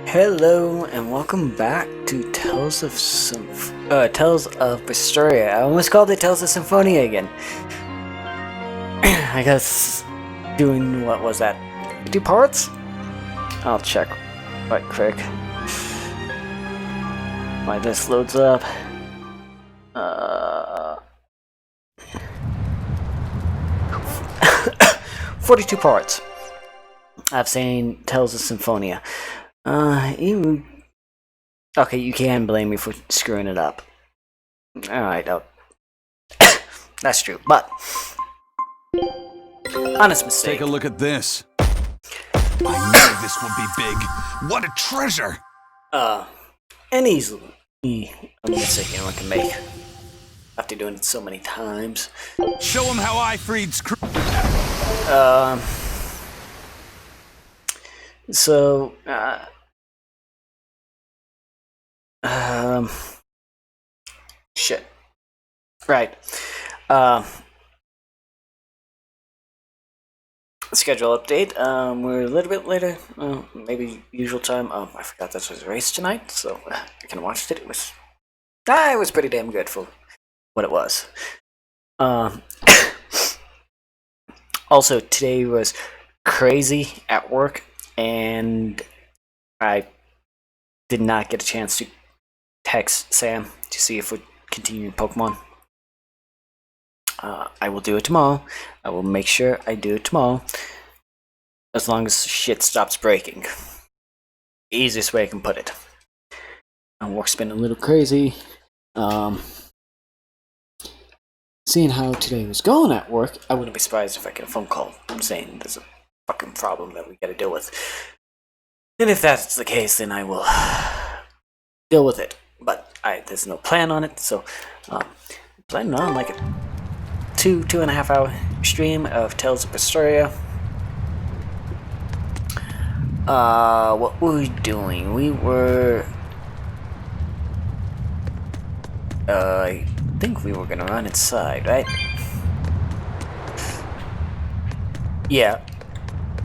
Hello and welcome back to Tales of Berseria. I almost called it Tales of Symphonia again. I guess doing what was that? 2 parts? I'll check right quick. Why this loads up. 42 parts. I've seen Tales of Symphonia. Okay, you can blame me for screwing it up. Alright, that's true, but honest mistake. Take a look at this. I knew this would be big. What a treasure! And easily a mistake anyone can make after doing it so many times. Show him how I freed shit. Right. Schedule update. We're a little bit later. Maybe usual time. I forgot this was a race tonight, so I kind of watched it. It was pretty damn good for what it was. Also, today was crazy at work, and I did not get a chance to text Sam to see if we're continuing Pokemon. I will do it tomorrow. I will make sure I do it tomorrow. As long as shit stops breaking. Easiest way I can put it. Work's been a little crazy. Seeing how today was going at work, I wouldn't be surprised if I get a phone call saying there's a fucking problem that we gotta deal with. And if that's the case, then I will deal with it. But there's no plan on it, so planning on like a 2.5 hour stream of Tales of Berseria. What were we doing? We were I think we were gonna run inside, right? Yeah.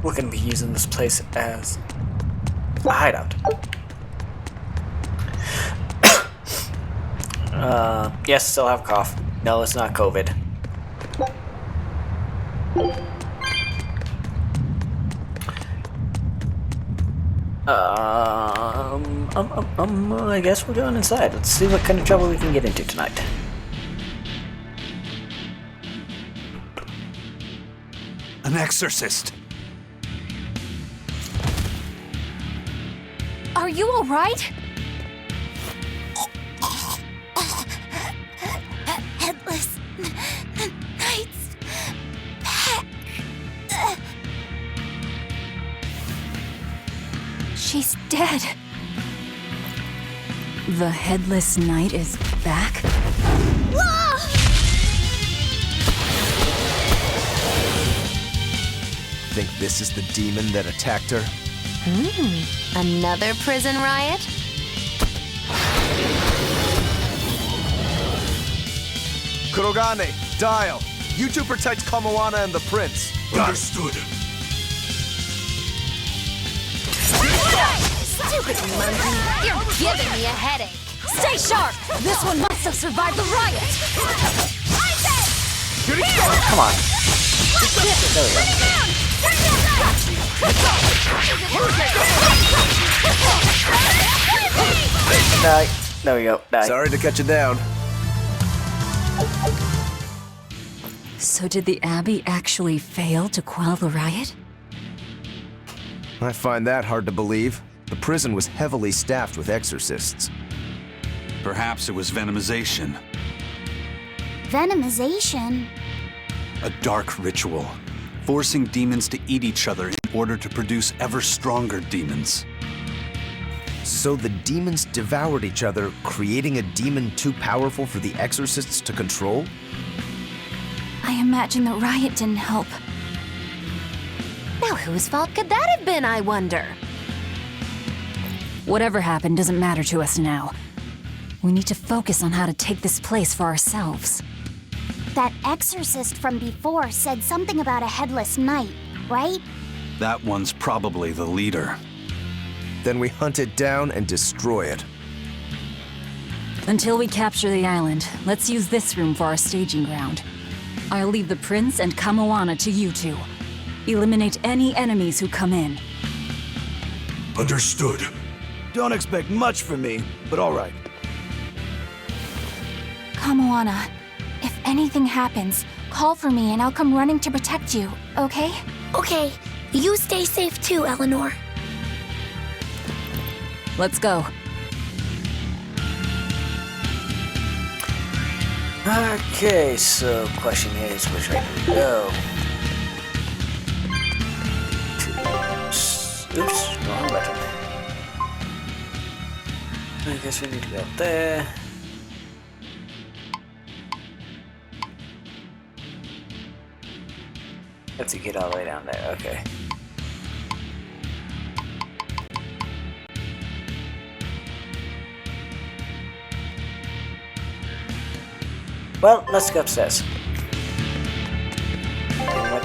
We're gonna be using this place as a hideout. Yes, still have a cough. No, it's not COVID. I guess we're going inside. Let's see what kind of trouble we can get into tonight. An exorcist. Are you all right? Headless Knight's back. She's dead. The Headless Knight is back? Think this is the demon that attacked her? Another prison riot? Kurogane, dial. You two protect Kamoana and the prince. Understood. Stupid monkey! You're giving me a headache! Stay sharp! This one must have survived the riot! Come on. There we go. Die. There we go. Die. Sorry to cut you down. So did the Abbey actually fail to quell the riot? I find that hard to believe. The prison was heavily staffed with exorcists. Perhaps it was venomization. Venomization? A dark ritual, forcing demons to eat each other in order to produce ever stronger demons. So the demons devoured each other, creating a demon too powerful for the exorcists to control? I imagine the riot didn't help. Now whose fault could that have been, I wonder? Whatever happened doesn't matter to us now. We need to focus on how to take this place for ourselves. That exorcist from before said something about a headless knight, right? That one's probably the leader. Then we hunt it down and destroy it. Until we capture the island, let's use this room for our staging ground. I'll leave the prince and Kamoana to you two. Eliminate any enemies who come in. Understood. Don't expect much from me, but all right. Kamoana, if anything happens, call for me and I'll come running to protect you, okay? Okay, you stay safe too, Eleanor. Let's go. Okay, so question is, which way do we go? Oops, wrong button. I guess we need to go up there. Have to get all the way down there, okay. Well, let's go upstairs. And what?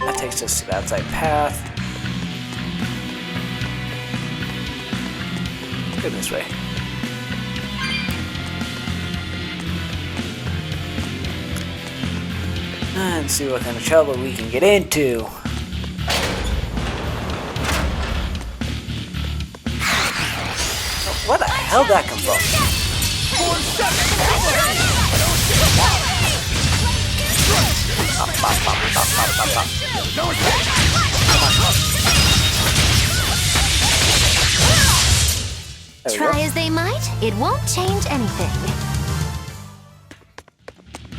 That takes us to the outside path. Go this way. And see what kind of trouble we can get into. Where the hell did that come from? Try as they might, it won't change anything.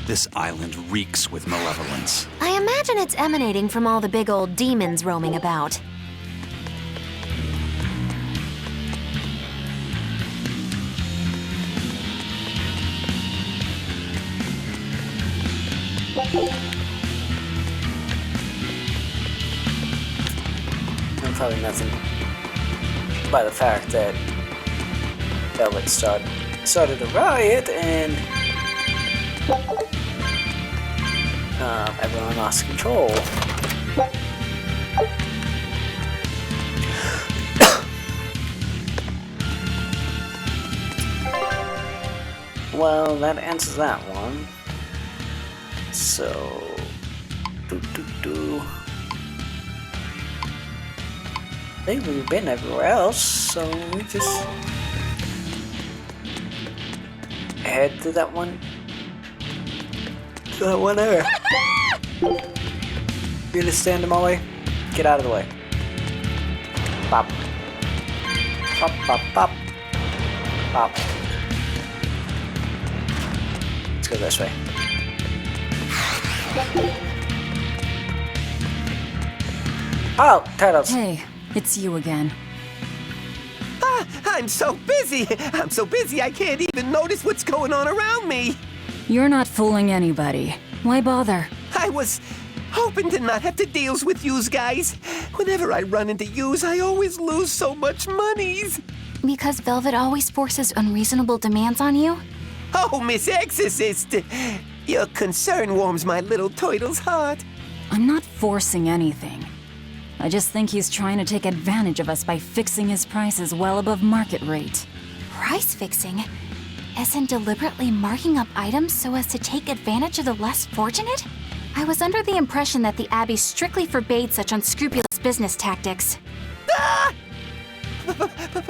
This island reeks with malevolence. I imagine it's emanating from all the big old demons roaming about. And probably nothing by the fact that Velvet started a riot and everyone lost control. Well, that answers that one. So, I think we've been everywhere else, so we just head to that one. To that one there. You gonna stand in my way? Get out of the way. Pop. Pop, pop, pop. Pop. Let's go this way. Oh, turtles. Hey, it's you again. I'm so busy I can't even notice what's going on around me. You're not fooling anybody. Why bother? I was hoping to not have to deal with yous guys. Whenever I run into yous, I always lose so much monies. Because Velvet always forces unreasonable demands on you? Oh, Miss Exorcist, your concern warms my little turtle's heart. I'm not forcing anything. I just think he's trying to take advantage of us by fixing his prices well above market rate. Price fixing? As in deliberately marking up items so as to take advantage of the less fortunate? I was under the impression that the Abbey strictly forbade such unscrupulous business tactics. Ah!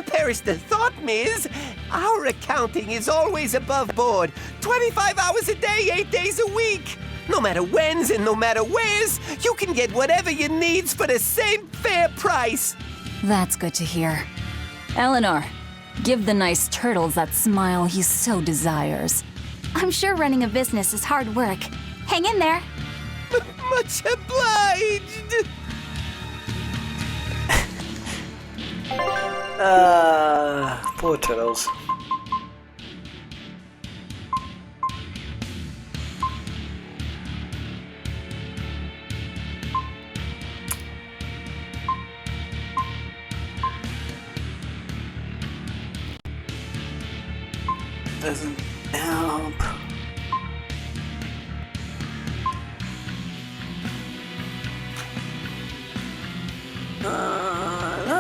Perish the thought, Miss. Our accounting is always above board. 25 hours a day, 8 days a week. No matter whens and no matter wheres, you can get whatever you needs for the same fair price. That's good to hear. Eleanor, give the nice turtles that smile he so desires. I'm sure running a business is hard work. Hang in there. Much obliged. Poor turtles. Doesn't help.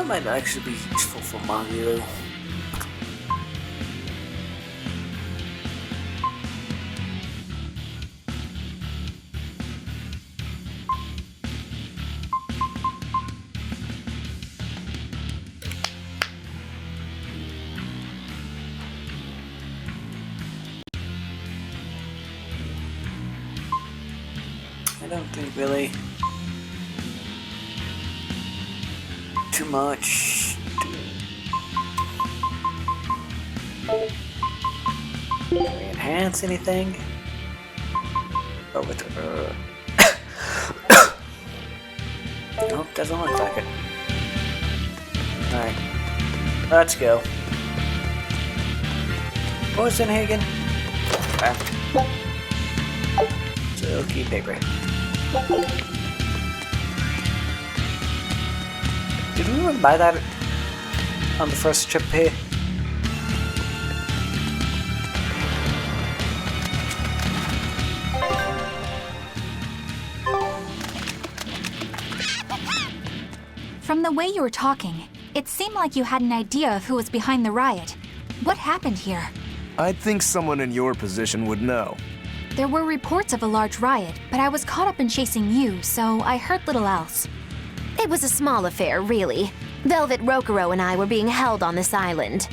That might actually be useful for Mario. I don't think really too much. Can we enhance anything? Oh, with nope, doesn't look like it. Alright, let's go. What was in here again? Silky paper. Did we even buy that on the first trip here? From the way you were talking, it seemed like you had an idea of who was behind the riot. What happened here? I'd think someone in your position would know. There were reports of a large riot, but I was caught up in chasing you, so I heard little else. It was a small affair, really. Velvet, Rokurou, and I were being held on this island.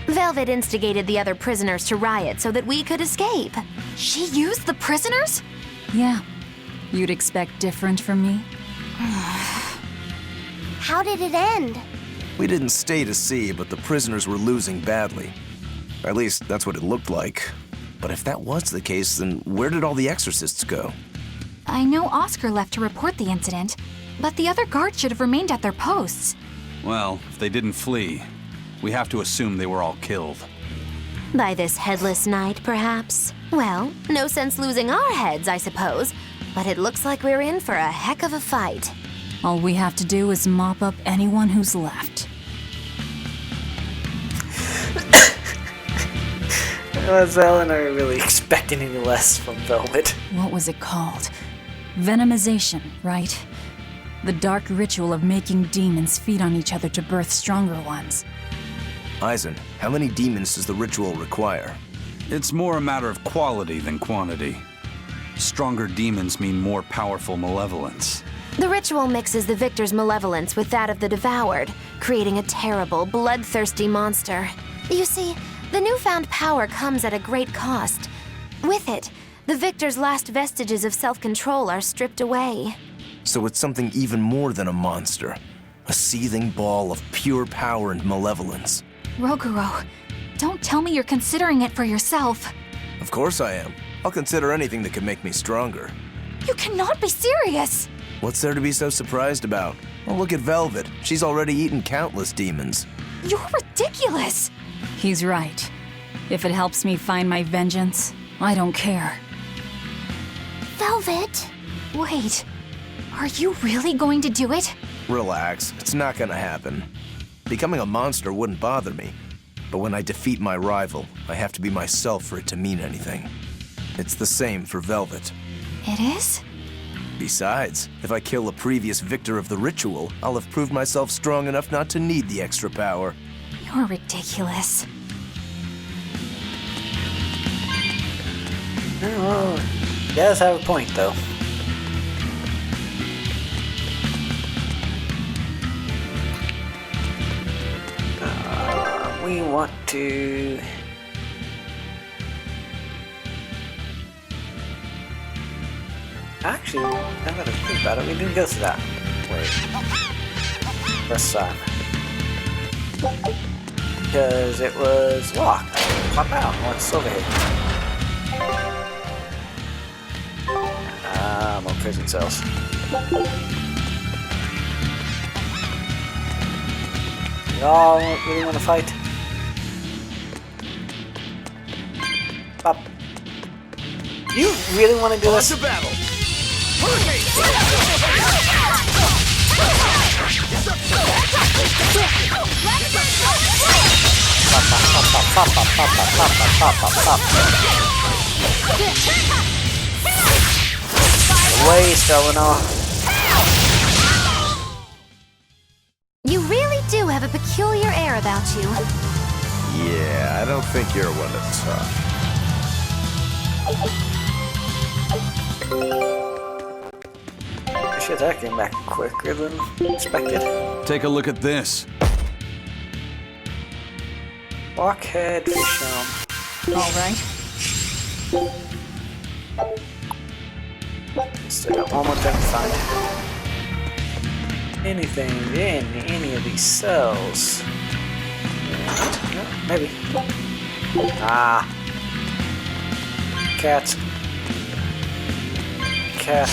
Velvet instigated the other prisoners to riot so that we could escape. She used the prisoners? Yeah. You'd expect different from me? How did it end? We didn't stay to see, but the prisoners were losing badly. At least, that's what it looked like. But if that was the case, then where did all the exorcists go? I know Oscar left to report the incident, but the other guards should have remained at their posts. Well, if they didn't flee, we have to assume they were all killed. By this headless knight, perhaps? Well, no sense losing our heads, I suppose. But it looks like we're in for a heck of a fight. All we have to do is mop up anyone who's left. Was Eleanor really expecting any less from Velvet? What was it called? Venomization, right? The dark ritual of making demons feed on each other to birth stronger ones. Eisen, how many demons does the ritual require? It's more a matter of quality than quantity. Stronger demons mean more powerful malevolence. The ritual mixes the victor's malevolence with that of the devoured, creating a terrible, bloodthirsty monster. You see, the newfound power comes at a great cost. With it, the victor's last vestiges of self-control are stripped away. So it's something even more than a monster. A seething ball of pure power and malevolence. Rokurou, don't tell me you're considering it for yourself. Of course I am. I'll consider anything that could make me stronger. You cannot be serious! What's there to be so surprised about? Well, look at Velvet. She's already eaten countless demons. You're ridiculous! He's right. If it helps me find my vengeance, I don't care. Velvet? Wait, are you really going to do it? Relax, it's not gonna happen. Becoming a monster wouldn't bother me. But when I defeat my rival, I have to be myself for it to mean anything. It's the same for Velvet. It is? Besides, if I kill a previous victor of the ritual, I'll have proved myself strong enough not to need the extra power. You're ridiculous. Oh, he does have a point, though. We want to... Actually, now that I think about it, we didn't go through that. Wait. First time. Because it was locked. Pop out. What's over here? More prison cells. Y'all really want to fight? Pop. You really want to do this? To battle. Waste, Eleanor. You really do have a peculiar air about you. Yeah, I don't think you're one to talk. Shit, that came back quicker than expected. Take a look at this. Blockhead fish arm. Alright. Still got one more thing to find. Anything in any of these cells? No, maybe. Ah. Cat. Cat.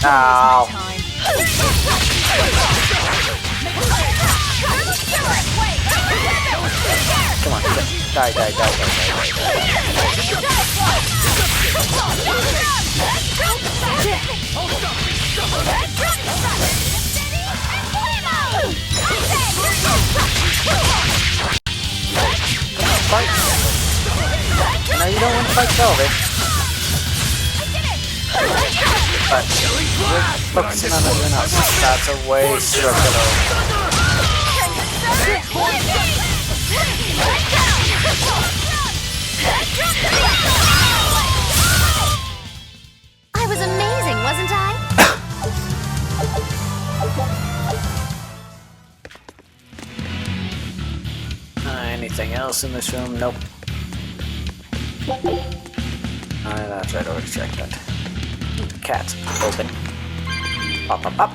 Ow. Come on, die. Fight. No, you don't want to fight Velvet. But we're focusing on everyone else. That's a waste of I was amazing, wasn't I? anything else in this room? Nope. That's right, I already checked that. Cat, open. Pop.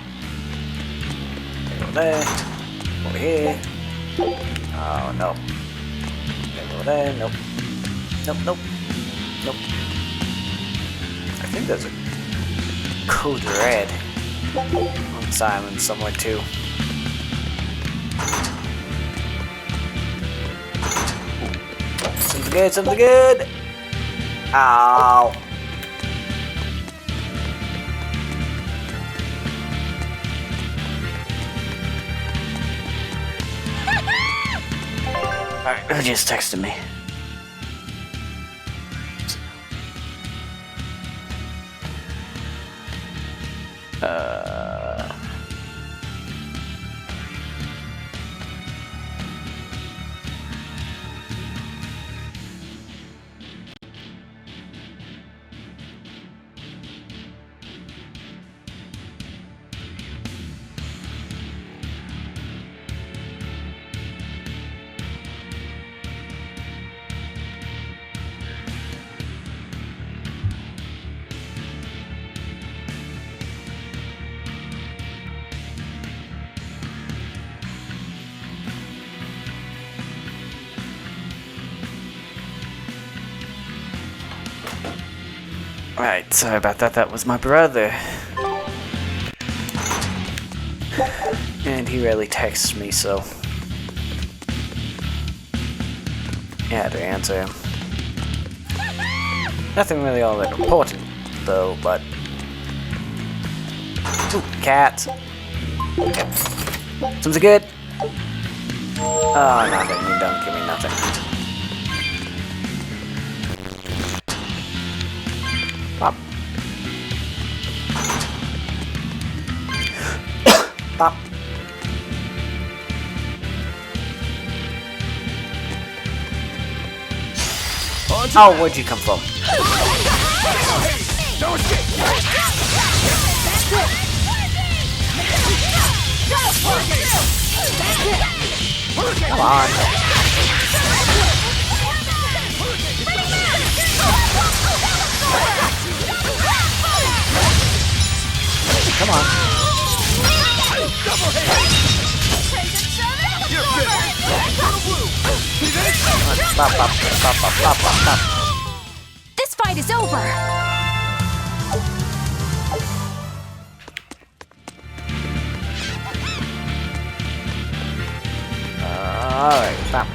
Go there. Over here. Oh, no. Go there. Nope. Nope. I think there's a Code Red on Simon somewhere too. Something good. Ow. Alright, who just texted me? Right, sorry about that. That was my brother. And he rarely texts me, so I had to answer him. Nothing really all that important, though, but... Ooh, cat. Okay. Something good? Oh, nothing. You don't give me nothing. Pop. Pop. Oh, where'd you come from? Come on. Come on. Stop. This fight is over! Alright, stop.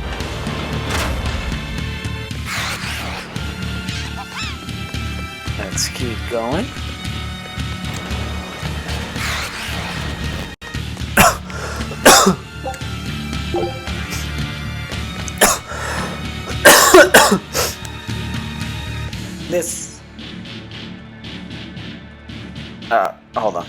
Let's keep going. This. Hold on.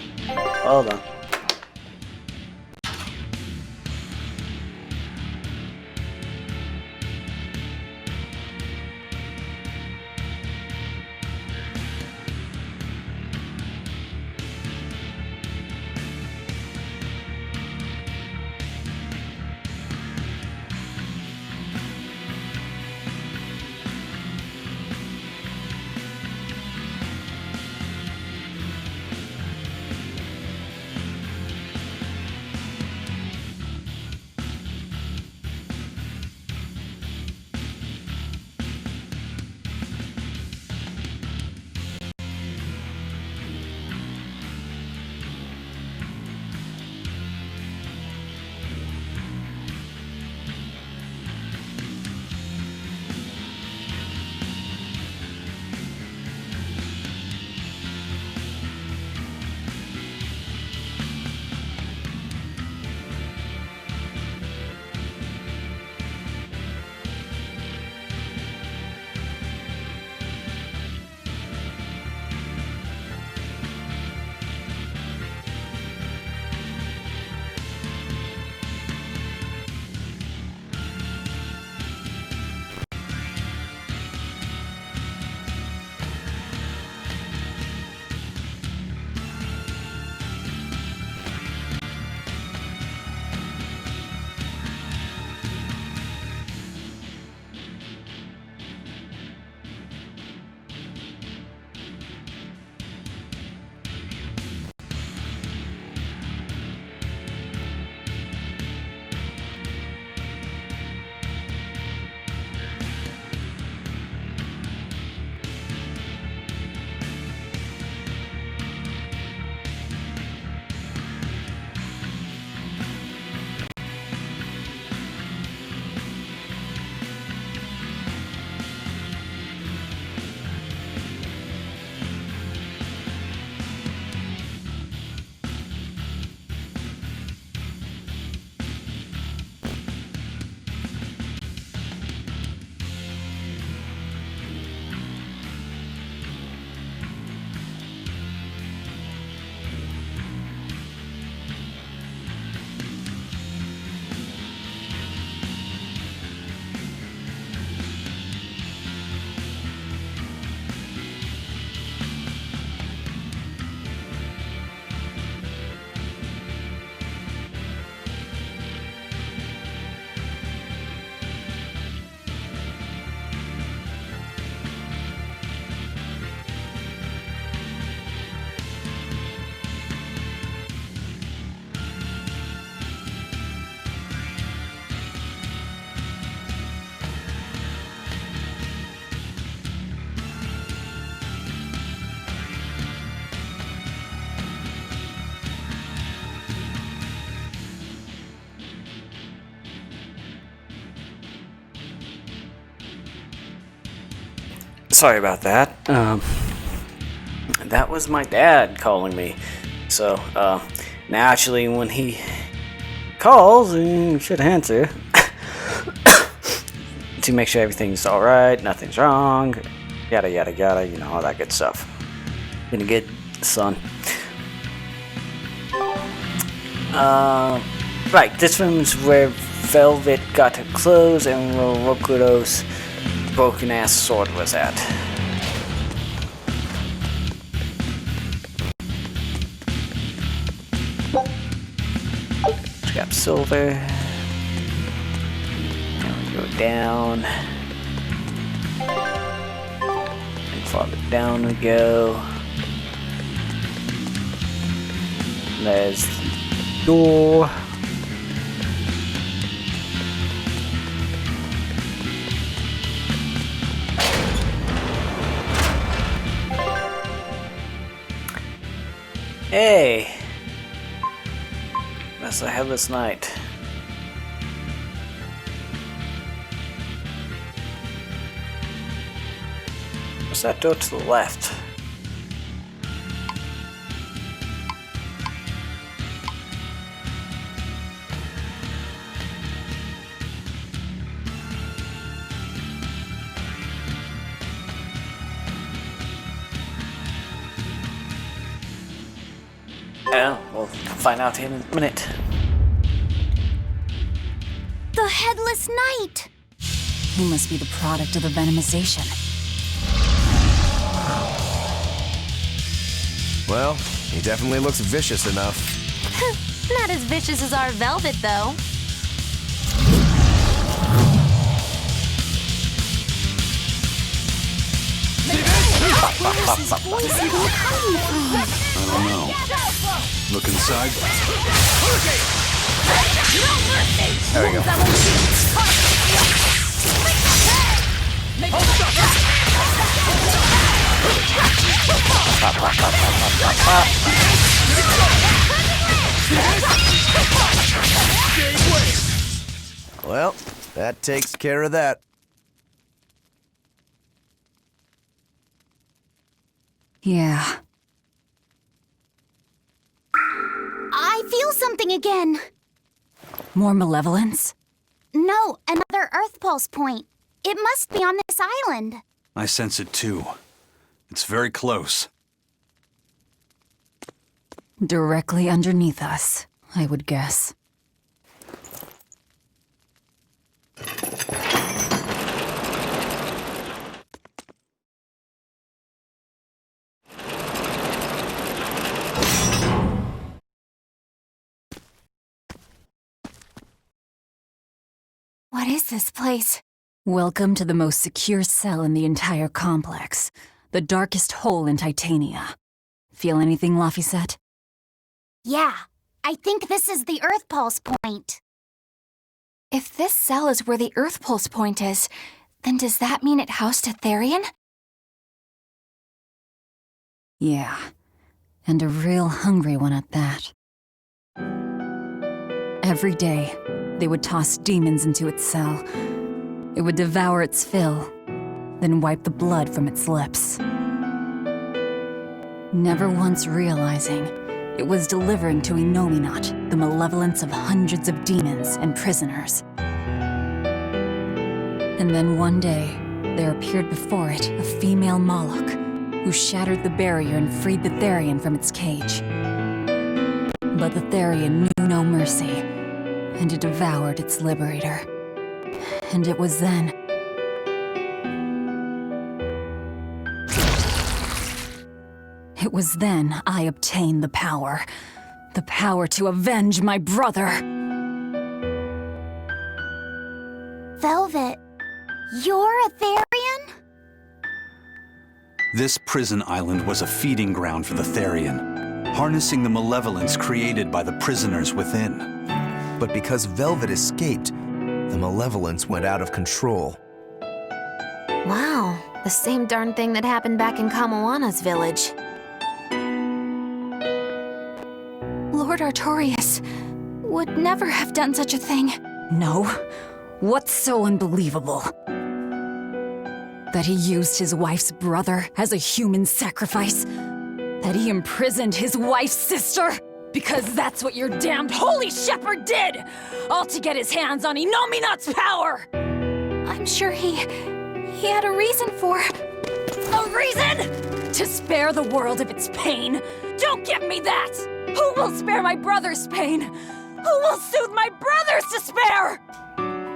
sorry about that. That was my dad calling me. So, naturally, when he calls, you should answer. To make sure everything's alright, nothing's wrong, yada yada yada, you know, all that good stuff. Been a good son. Right, this room's where Velvet got her clothes and where Rokuro's broken ass sword was at. Scrap silver. And we go down. And farther down we go. There's the door. Hey! That's a headless knight. What's that door to the left? Yeah, we'll find out in a minute. The Headless Knight! He must be the product of the venomization. Well, he definitely looks vicious enough. Not as vicious as our Velvet, though. Where's his voice even coming from? I don't know. Look inside. There we go. Well, that takes care of that. Yeah. I feel something again. More malevolence? No, another Earth Pulse point. It must be on this island. I sense it too. It's very close. Directly underneath us, I would guess. What is this place? Welcome to the most secure cell in the entire complex. The darkest hole in Titania. Feel anything, Laphicet? Yeah, I think this is the Earth Pulse point. If this cell is where the Earth Pulse point is, then does that mean it housed a Therian? Yeah. And a real hungry one at that. Every day, they would toss demons into its cell. It would devour its fill, then wipe the blood from its lips. Never once realizing it was delivering to Inominat the malevolence of hundreds of demons and prisoners. And then one day, there appeared before it a female Moloch, who shattered the barrier and freed the Therian from its cage. But the Therian knew no mercy, and it devoured its liberator. And it was then... It was then I obtained the power. The power to avenge my brother. Velvet, you're a Therian? This prison island was a feeding ground for the Therian, harnessing the malevolence created by the prisoners within. But because Velvet escaped, the malevolence went out of control. Wow, the same darn thing that happened back in Kamawana's village. Lord Artorias would never have done such a thing. No? What's so unbelievable? That he used his wife's brother as a human sacrifice? That he imprisoned his wife's sister? Because that's what your damned holy shepherd did! All to get his hands on Inominat's power! I'm sure he had a reason for... A reason? To spare the world of its pain? Don't give me that! Who will spare my brother's pain? Who will soothe my brother's despair?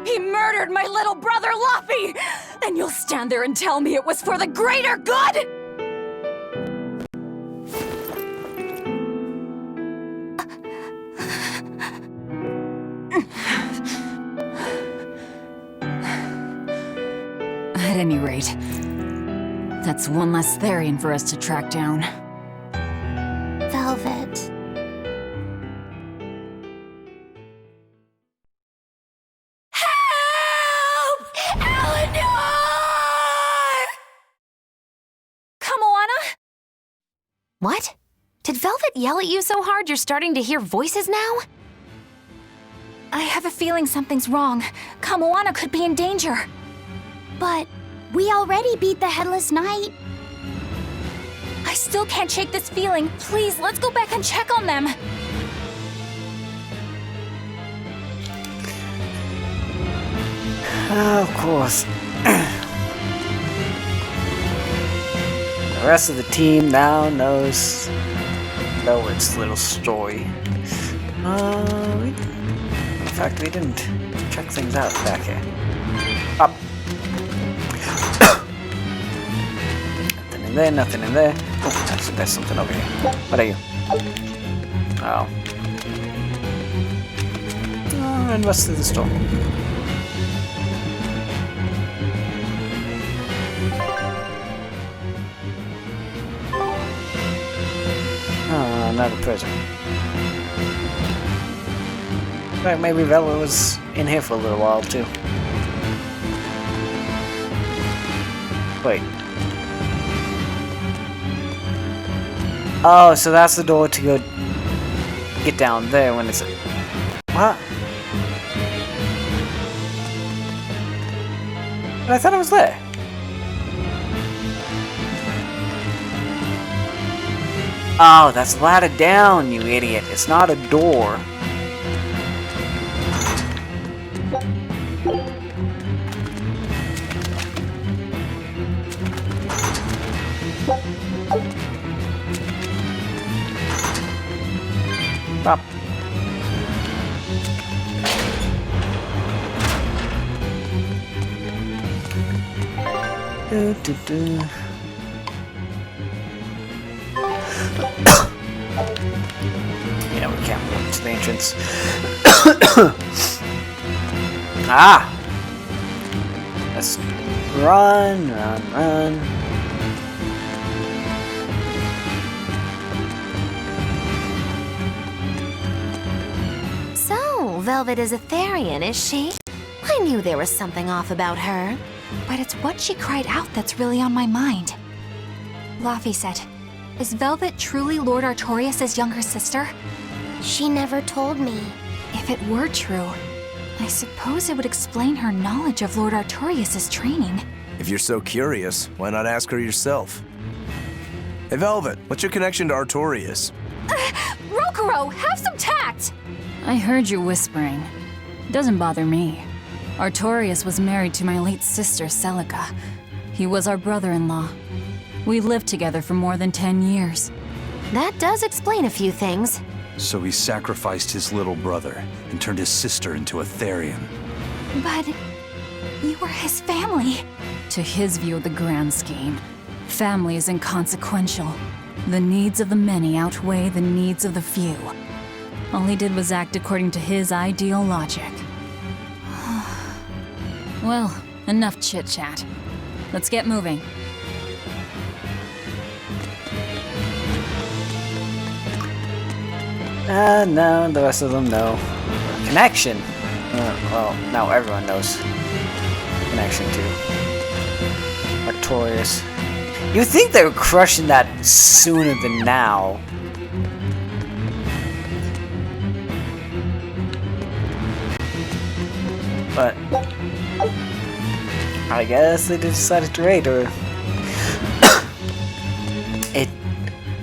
He murdered my little brother Laphicet! And you'll stand there and tell me it was for the greater good?! At any rate, that's one less Therian for us to track down. Velvet. Help! Eleanor! Kamoana? What? Did Velvet yell at you so hard you're starting to hear voices now? I have a feeling something's wrong. Kamoana could be in danger. But we already beat the Headless Knight. I still can't shake this feeling. Please, let's go back and check on them. Of course. The rest of the team now knows Velvet's little story. In fact, we didn't check things out back here. Up. Nothing in there, nothing in there. Oh, actually, there's something over here. What are you? Oh. And what's through the store? Oh, another prison. In fact, maybe Velvet was in here for a little while, too. Wait. Oh, so that's the door to go get down there when it's... What? But I thought it was there. Oh, that's a ladder down, you idiot. It's not a door. Stop. Yeah, we can't walk to the entrance. Ah! Let's run, run, run. So, Velvet is a Therian, is she? I knew there was something off about her. But it's what she cried out that's really on my mind. Laphicet, is Velvet truly Lord Artorias' younger sister? She never told me. If it were true, I suppose it would explain her knowledge of Lord Artorias' training. If you're so curious, why not ask her yourself? Hey, Velvet, what's your connection to Artorias? Rokuro, have some tact! I heard you whispering. Doesn't bother me. Artorias was married to my late sister, Celica. He was our brother-in-law. We lived together for more than 10 years. That does explain a few things. So he sacrificed his little brother and turned his sister into a Therian. But you were his family. To his view of the grand scheme, family is inconsequential. The needs of the many outweigh the needs of the few. All he did was act according to his ideal logic. Well, enough chit-chat. Let's get moving. No, the rest of them know. Connection. Well, now everyone knows. Connection to Artorias. You think they were crushing that sooner than now? But I guess they decided to raid her. It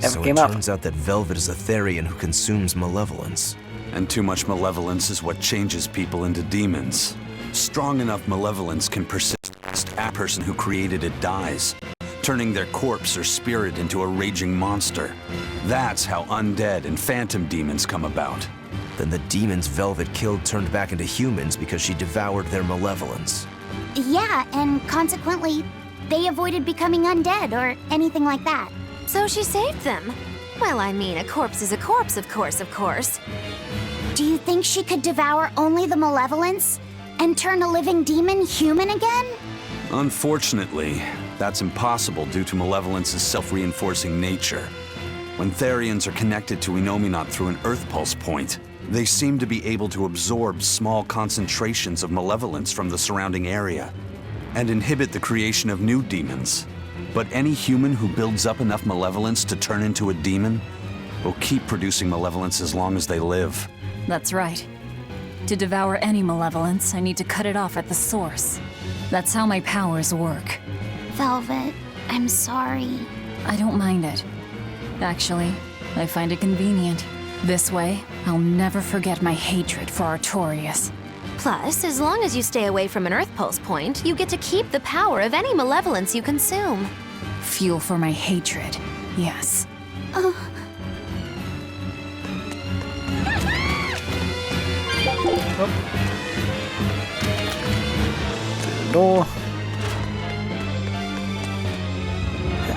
never came up. So it turns out that Velvet is a Therian who consumes malevolence. And too much malevolence is what changes people into demons. Strong enough malevolence can persist after a person who created it dies, turning their corpse or spirit into a raging monster. That's how undead and phantom demons come about. Then the demons Velvet killed turned back into humans because she devoured their malevolence. Yeah, and consequently, they avoided becoming undead or anything like that. So she saved them. Well, I mean, a corpse is a corpse, of course. Do you think she could devour only the malevolence and turn a living demon human again? Unfortunately, that's impossible due to malevolence's self-reinforcing nature. When Therians are connected to Enominat through an Earth Pulse point, they seem to be able to absorb small concentrations of malevolence from the surrounding area and inhibit the creation of new demons. But any human who builds up enough malevolence to turn into a demon will keep producing malevolence as long as they live. That's right. To devour any malevolence, I need to cut it off at the source. That's how my powers work. Velvet, I'm sorry. I don't mind it. Actually, I find it convenient. This way, I'll never forget my hatred for Artorias. Plus, as long as you stay away from an Earth Pulse point, you get to keep the power of any malevolence you consume. Fuel for my hatred, yes. Door.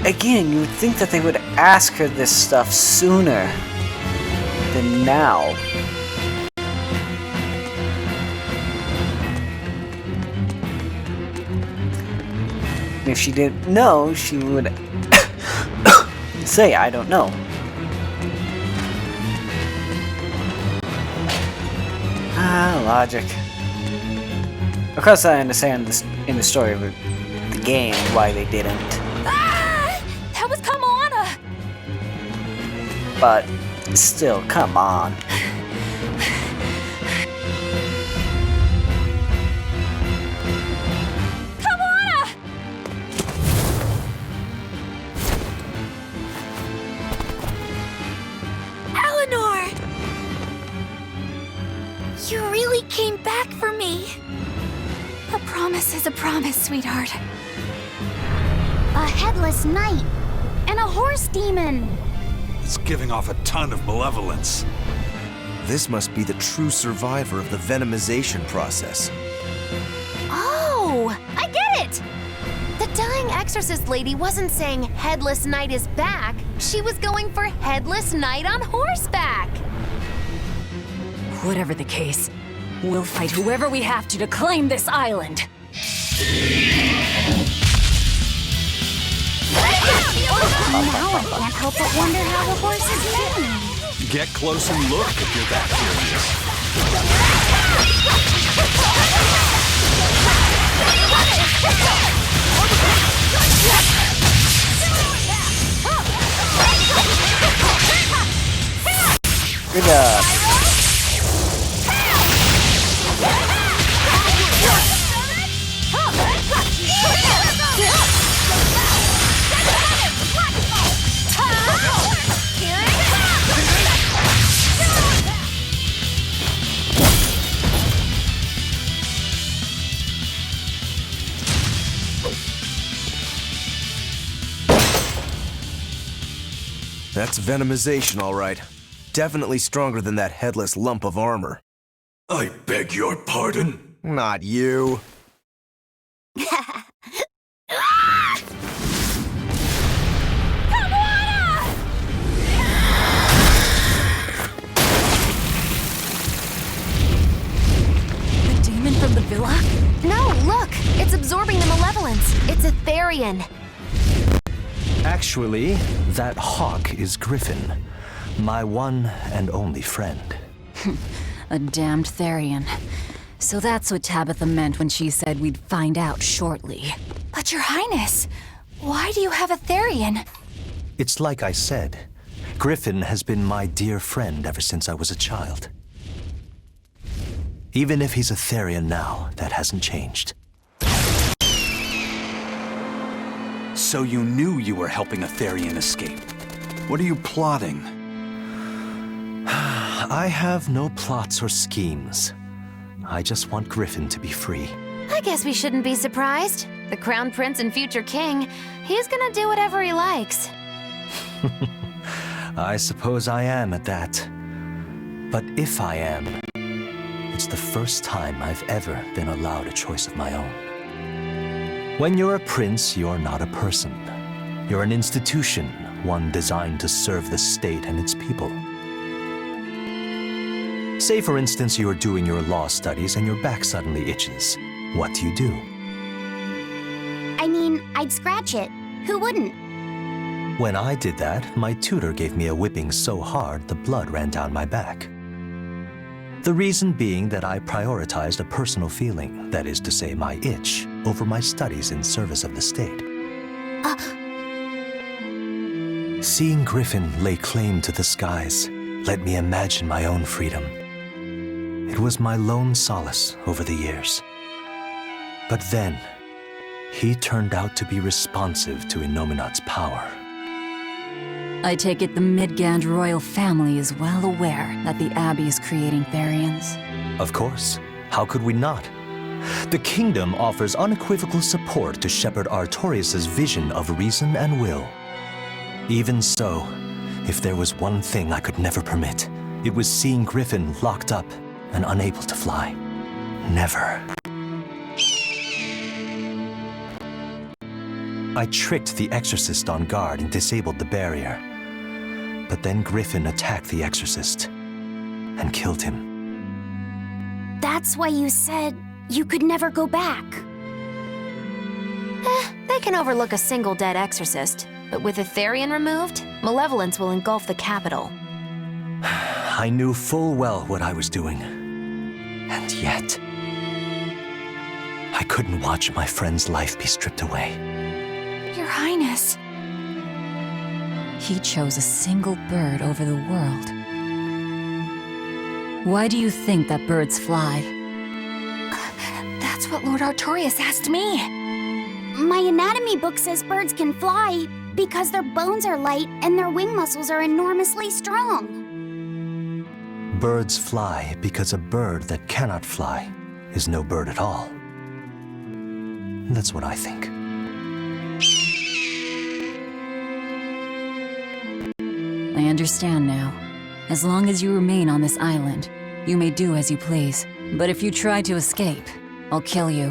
Again, you would think that they would ask her this stuff sooner than now. If she didn't know, she would say, I don't know. Logic. Of course, I understand this in the story of the game why they didn't. Ah! That was Kamana! But still, come on. Kamana! Eleanor! You really came back for me. A promise is a promise, sweetheart. A headless knight and a horse demon. It's giving off a ton of malevolence. This must be the true survivor of the venomization process. Oh, I get it! The dying exorcist lady wasn't saying Headless Knight is back. She was going for Headless Knight on horseback. Whatever the case, we'll fight whoever we have to claim this island. Now I can't help but wonder how the horse is doing. Get close and look if you're that Good job. That's venomization, all right. Definitely stronger than that headless lump of armor. I beg your pardon? Not you. The demon from the villa? No, look! It's absorbing the malevolence. It's a Therian. Actually, that hawk is Griffin, my one and only friend. A damned Therian. So that's what Tabitha meant when she said we'd find out shortly. But Your Highness, why do you have a Therian? It's like I said, Griffin has been my dear friend ever since I was a child. Even if he's a Therian now, that hasn't changed. So you knew you were helping a Therian escape. What are you plotting? I have no plots or schemes. I just want Griffin to be free. I guess we shouldn't be surprised. The Crown Prince and future king, he's gonna do whatever he likes. I suppose I am at that. But if I am, it's the first time I've ever been allowed a choice of my own. When you're a prince, you're not a person. You're an institution, one designed to serve the state and its people. Say, for instance, you're doing your law studies and your back suddenly itches. What do? I mean, I'd scratch it. Who wouldn't? When I did that, my tutor gave me a whipping so hard the blood ran down my back. The reason being that I prioritized a personal feeling, that is to say my itch, over my studies in service of the state. Seeing Griffin lay claim to the skies let me imagine my own freedom. It was my lone solace over the years. But then, he turned out to be responsive to Innominat's power. I take it the Midgand royal family is well aware that the Abbey is creating Therians. Of course. How could we not? The kingdom offers unequivocal support to Shepherd Artorius' vision of reason and will. Even so, if there was one thing I could never permit, it was seeing Griffin locked up and unable to fly. Never. I tricked the Exorcist on guard and disabled the barrier. But then Griffin attacked the Exorcist and killed him. That's why you said you could never go back. They can overlook a single dead Exorcist, but with a Therian removed, malevolence will engulf the capital. I knew full well what I was doing. And yet, I couldn't watch my friend's life be stripped away. Your Highness. He chose a single bird over the world. Why do you think that birds fly? That's what Lord Artorius asked me. My anatomy book says birds can fly because their bones are light and their wing muscles are enormously strong. Birds fly because a bird that cannot fly is no bird at all. That's what I think. I understand now. As long as you remain on this island, you may do as you please. But if you try to escape, I'll kill you.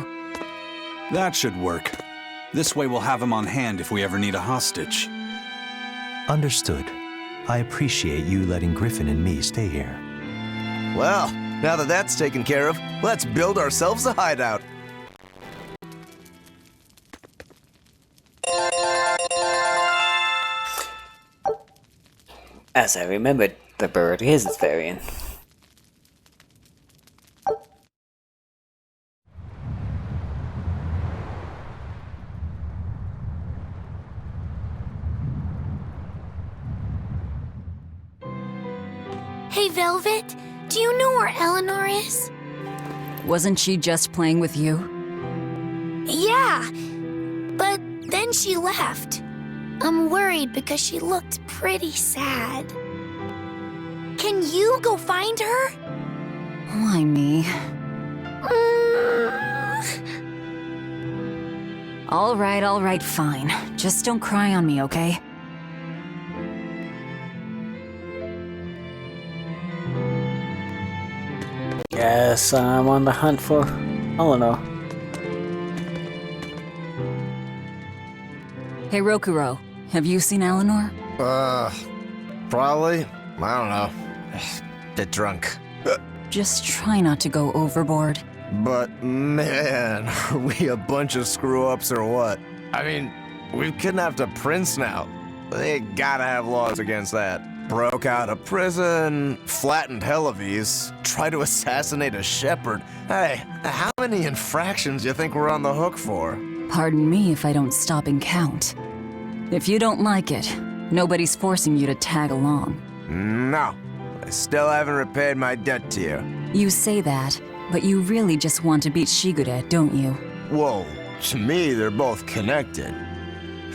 That should work. This way we'll have him on hand if we ever need a hostage. Understood. I appreciate you letting Griffin and me stay here. Well, now that that's taken care of, let's build ourselves a hideout. As I remembered, the bird is Therian. Hey, Velvet, do you know where Eleanor is? Wasn't she just playing with you? Yeah, but then she left. I'm worried because she looked pretty sad. Can you go find her? Why me? All right, fine. Just don't cry on me, okay? Yes, I'm on the hunt for Eleanor. Hey, Rokuro, have you seen Eleanor? Probably. I don't know. Bit drunk. Just try not to go overboard. But man, are we a bunch of screw-ups or what? I mean, we've kidnapped a prince now. They gotta have laws against that. Broke out of prison, flattened Helives, tried to assassinate a shepherd. Hey, how many infractions do you think we're on the hook for? Pardon me if I don't stop and count. If you don't like it, nobody's forcing you to tag along. No, I still haven't repaid my debt to you. You say that, but you really just want to beat Shigure, don't you? Whoa, to me they're both connected.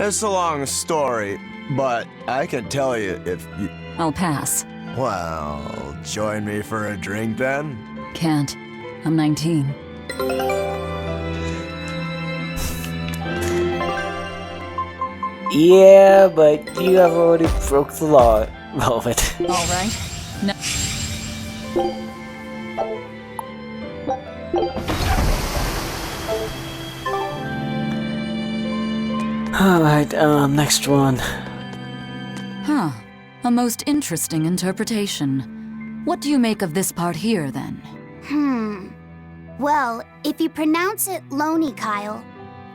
It's a long story, but I can tell you if you... I'll pass. Well, join me for a drink then? Can't. I'm 19. Yeah, but you have already broke the law, Velvet. Alright. No. Alright, next one. Huh. A most interesting interpretation. What do you make of this part here, then? Well, if you pronounce it Loney Kyle,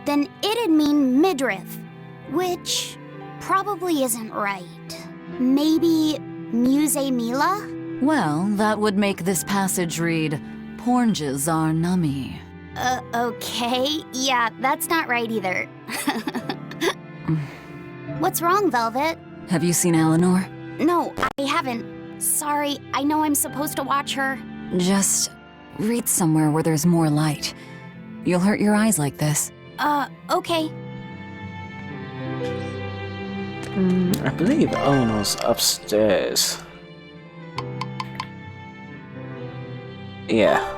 then it'd mean midriff, which probably isn't right. Maybe Muse Mila? Well, that would make this passage read, Pornges are nummy. Okay. Yeah, that's not right either. What's wrong, Velvet? Have you seen Eleanor? No, I haven't. Sorry, I know I'm supposed to watch her. Just read somewhere where there's more light. You'll hurt your eyes like this. Okay. I believe Eleanor's upstairs. Yeah.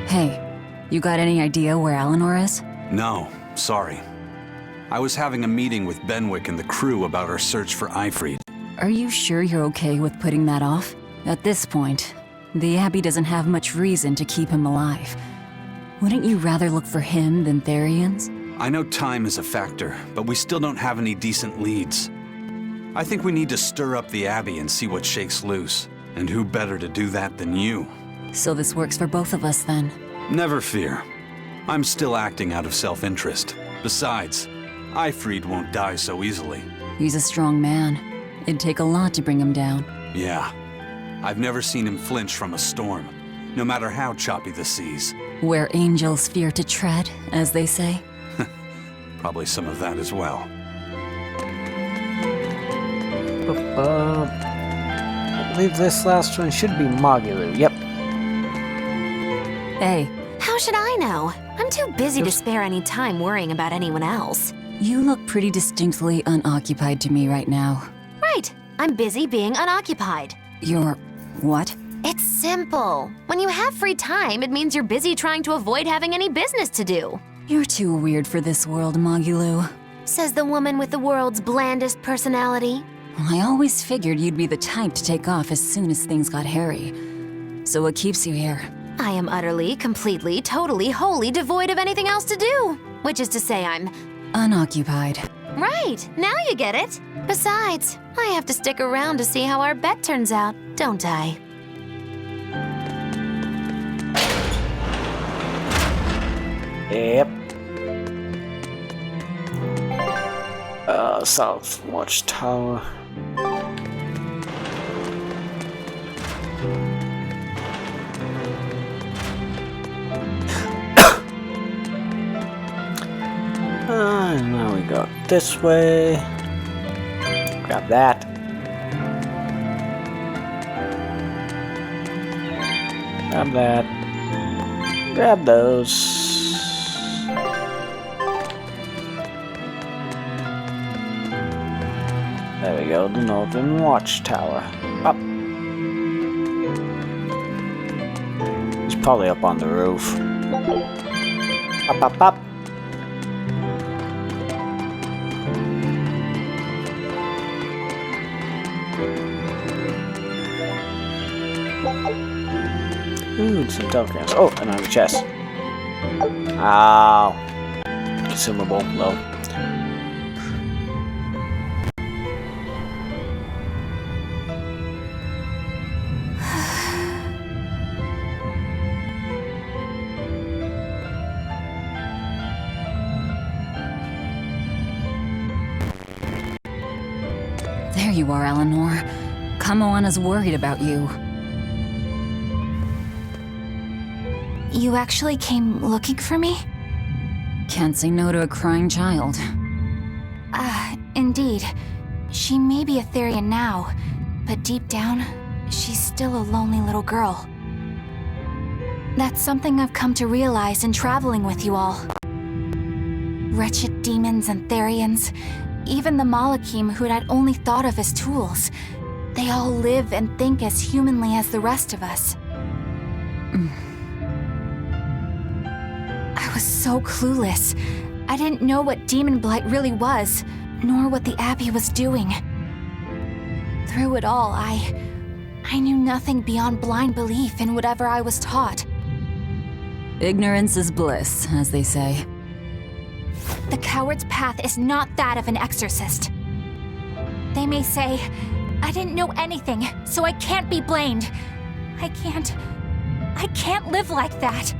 Hey, you got any idea where Eleanor is? No, sorry. I was having a meeting with Benwick and the crew about our search for Eifried. Are you sure you're okay with putting that off? At this point, the Abbey doesn't have much reason to keep him alive. Wouldn't you rather look for him than Therians? I know time is a factor, but we still don't have any decent leads. I think we need to stir up the Abbey and see what shakes loose. And who better to do that than you? So this works for both of us then? Never fear. I'm still acting out of self-interest. Besides, Eifried won't die so easily. He's a strong man. It'd take a lot to bring him down. Yeah. I've never seen him flinch from a storm, no matter how choppy the seas. Where angels fear to tread, as they say. Probably some of that as well. I believe this last one should be Mogulu. Yep. Hey, How should I know? I'm too busy to spare any time worrying about anyone else. you look pretty distinctly unoccupied to me right now. Right. I'm busy being unoccupied. You're... what? It's simple. When you have free time, it means you're busy trying to avoid having any business to do. You're too weird for this world, Mogulu. Says the woman with the world's blandest personality. I always figured you'd be the type to take off as soon as things got hairy. So what keeps you here? I am utterly, completely, totally, wholly devoid of anything else to do. Which is to say I'm... Unoccupied. Right, now you get it. Besides, I have to stick around to see how our bet turns out, don't I? Yep. South Watchtower. And now we go this way. Grab that. Grab that. Grab those. There we go, the Northern Watchtower. Up. He's probably up on the roof. Up, up, up. Ooh, some tokens. Oh, another chest. Ow. Consumable, low. There you are, Eleanor. Kamoana's worried about you. You actually came looking for me? Can't say no to a crying child. Indeed. She may be a Therian now, but deep down, she's still a lonely little girl. That's something I've come to realize in traveling with you all. Wretched demons and Therians, even the Malachim who I'd only thought of as tools, they all live and think as humanly as the rest of us. I was so clueless. I didn't know what demon blight really was, nor what the Abbey was doing. Through it all, I knew nothing beyond blind belief in whatever I was taught. Ignorance is bliss, as they say. The coward's path is not that of an exorcist. They may say, I didn't know anything, so I can't be blamed. I can't live like that.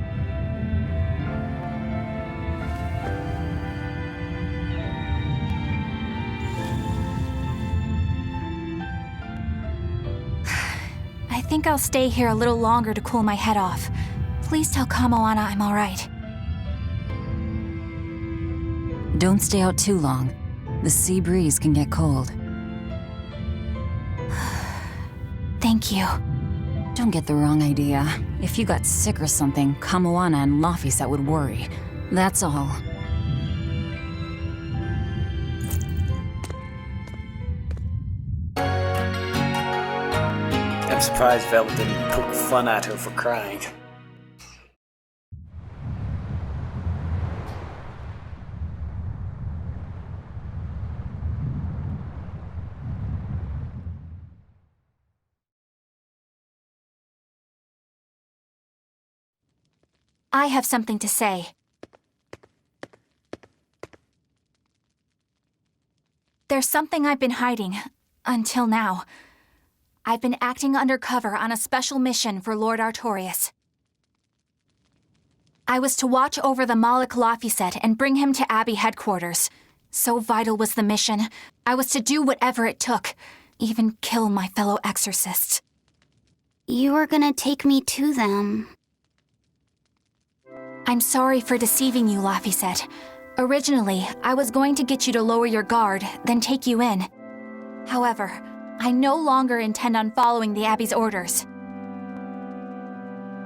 I think I'll stay here a little longer to cool my head off. Please tell Kamoana I'm alright. Don't stay out too long. The sea breeze can get cold. Thank you. Don't get the wrong idea. If you got sick or something, Kamoana and Laphicet would worry. That's all. I'm surprised Velvet didn't poke fun at her for crying. I have something to say. There's something I've been hiding, until now. I've been acting undercover on a special mission for Lord Artorias. I was to watch over the Malak Laphicet and bring him to Abbey headquarters. So vital was the mission, I was to do whatever it took, even kill my fellow exorcists. You were gonna take me to them. I'm sorry for deceiving you, Laphicet. Originally, I was going to get you to lower your guard, then take you in. However, I no longer intend on following the Abbey's orders.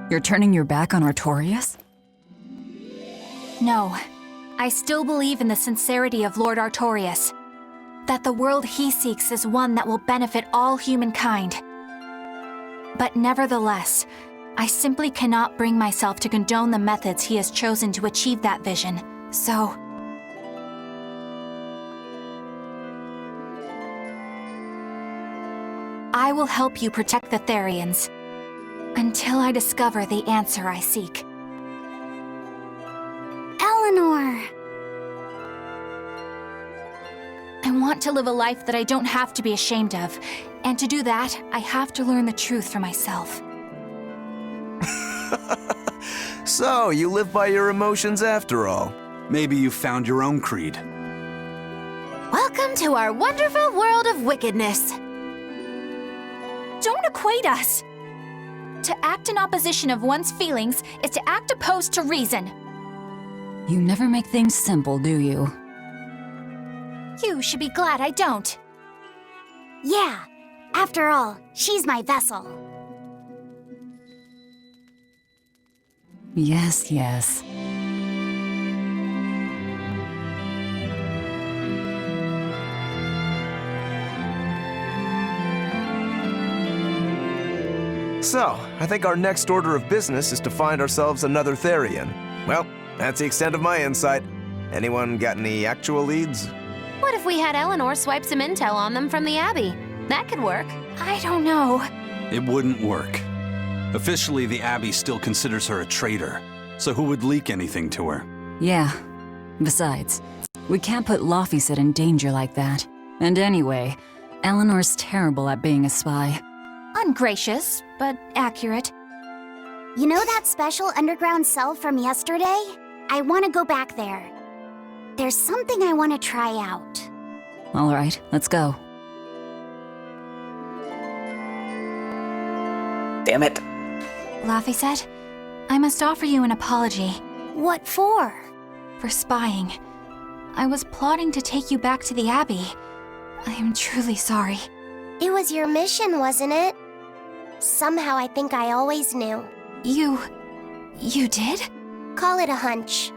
You're turning your back on Artorias? No. I still believe in the sincerity of Lord Artorias. That the world he seeks is one that will benefit all humankind. But nevertheless, I simply cannot bring myself to condone the methods he has chosen to achieve that vision, so... I will help you protect the Therians, until I discover the answer I seek. Eleanor! I want to live a life that I don't have to be ashamed of, and to do that, I have to learn the truth for myself. So, you live by your emotions after all. Maybe you found your own creed. Welcome to our wonderful world of wickedness. Don't equate us! To act in opposition of one's feelings is to act opposed to reason. You never make things simple, do you? You should be glad I don't. Yeah, after all, she's my vessel. Yes, yes. So, I think our next order of business is to find ourselves another Therian. Well, that's the extent of my insight. Anyone got any actual leads? What if we had Eleanor swipe some intel on them from the Abbey? That could work. I don't know. It wouldn't work. Officially, the Abbey still considers her a traitor. So who would leak anything to her? Yeah. Besides, we can't put Laphicet in danger like that. And anyway, Eleanor's terrible at being a spy. Ungracious, but accurate. You know that special underground cell from yesterday? I want to go back there. There's something I want to try out. All right, let's go. Damn it. Laphicet, I must offer you an apology. What for? For spying. I was plotting to take you back to the Abbey. I am truly sorry. It was your mission, wasn't it? Somehow I think I always knew. You did? Call it a hunch.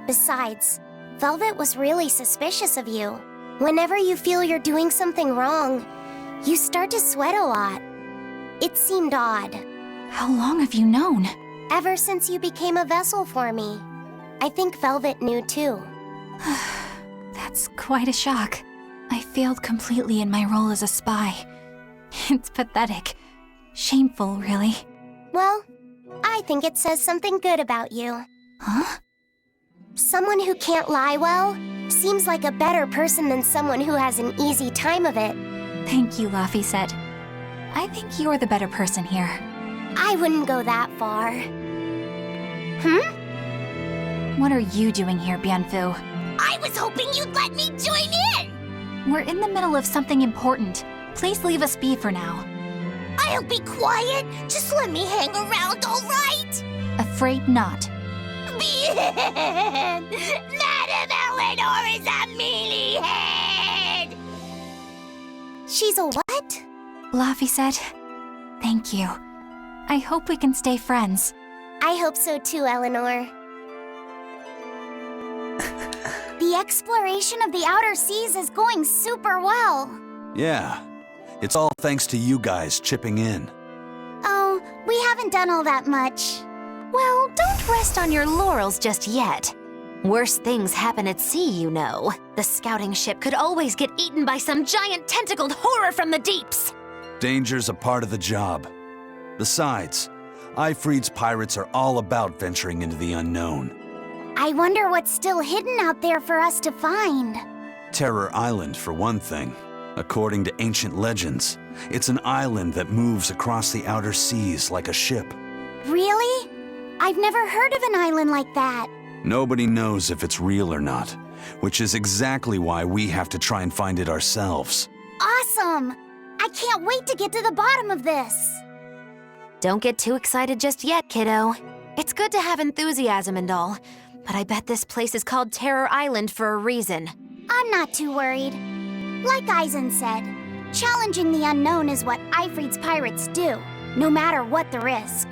Besides, Velvet was really suspicious of you. Whenever you feel you're doing something wrong, you start to sweat a lot. It seemed odd. How long have you known? Ever since you became a vessel for me. I think Velvet knew too. That's quite a shock. I failed completely in my role as a spy. It's pathetic. Shameful, really. Well, I think it says something good about you. Huh? Someone who can't lie well seems like a better person than someone who has an easy time of it. Thank you, Laphicet. I think you're the better person here. I wouldn't go that far. What are you doing here, Bienfu? I was hoping you'd let me join in! We're in the middle of something important. Please leave us be for now. I'll be quiet. Just let me hang around, all right? Afraid not. Bien! Madame Eleanor is a mealyhead! She's a what? Laphicet, thank you. I hope we can stay friends. I hope so too, Eleanor. The exploration of the outer seas is going super well. Yeah, it's all thanks to you guys chipping in. Oh, we haven't done all that much. Well, don't rest on your laurels just yet. Worse things happen at sea, you know. The scouting ship could always get eaten by some giant tentacled horror from the deeps. Danger's a part of the job. Besides, Ifrid's pirates are all about venturing into the unknown. I wonder what's still hidden out there for us to find. Terror Island, for one thing. According to ancient legends, it's an island that moves across the outer seas like a ship. Really? I've never heard of an island like that. Nobody knows if it's real or not, which is exactly why we have to try and find it ourselves. Awesome! I can't wait to get to the bottom of this. Don't get too excited just yet, kiddo. It's good to have enthusiasm and all, but I bet this place is called Terror Island for a reason. I'm not too worried. Like Eisen said, challenging the unknown is what Ifrid's pirates do, no matter what the risk.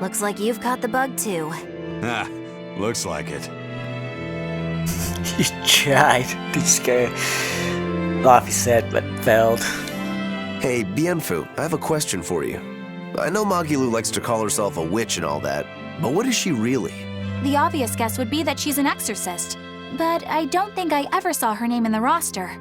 Looks like you've caught the bug too. Ha, looks like it. He tried to scare Laphicet, but failed. Hey, Bienfu, I have a question for you. I know Magilu likes to call herself a witch and all that, but what is she really? The obvious guess would be that she's an exorcist, but I don't think I ever saw her name in the roster.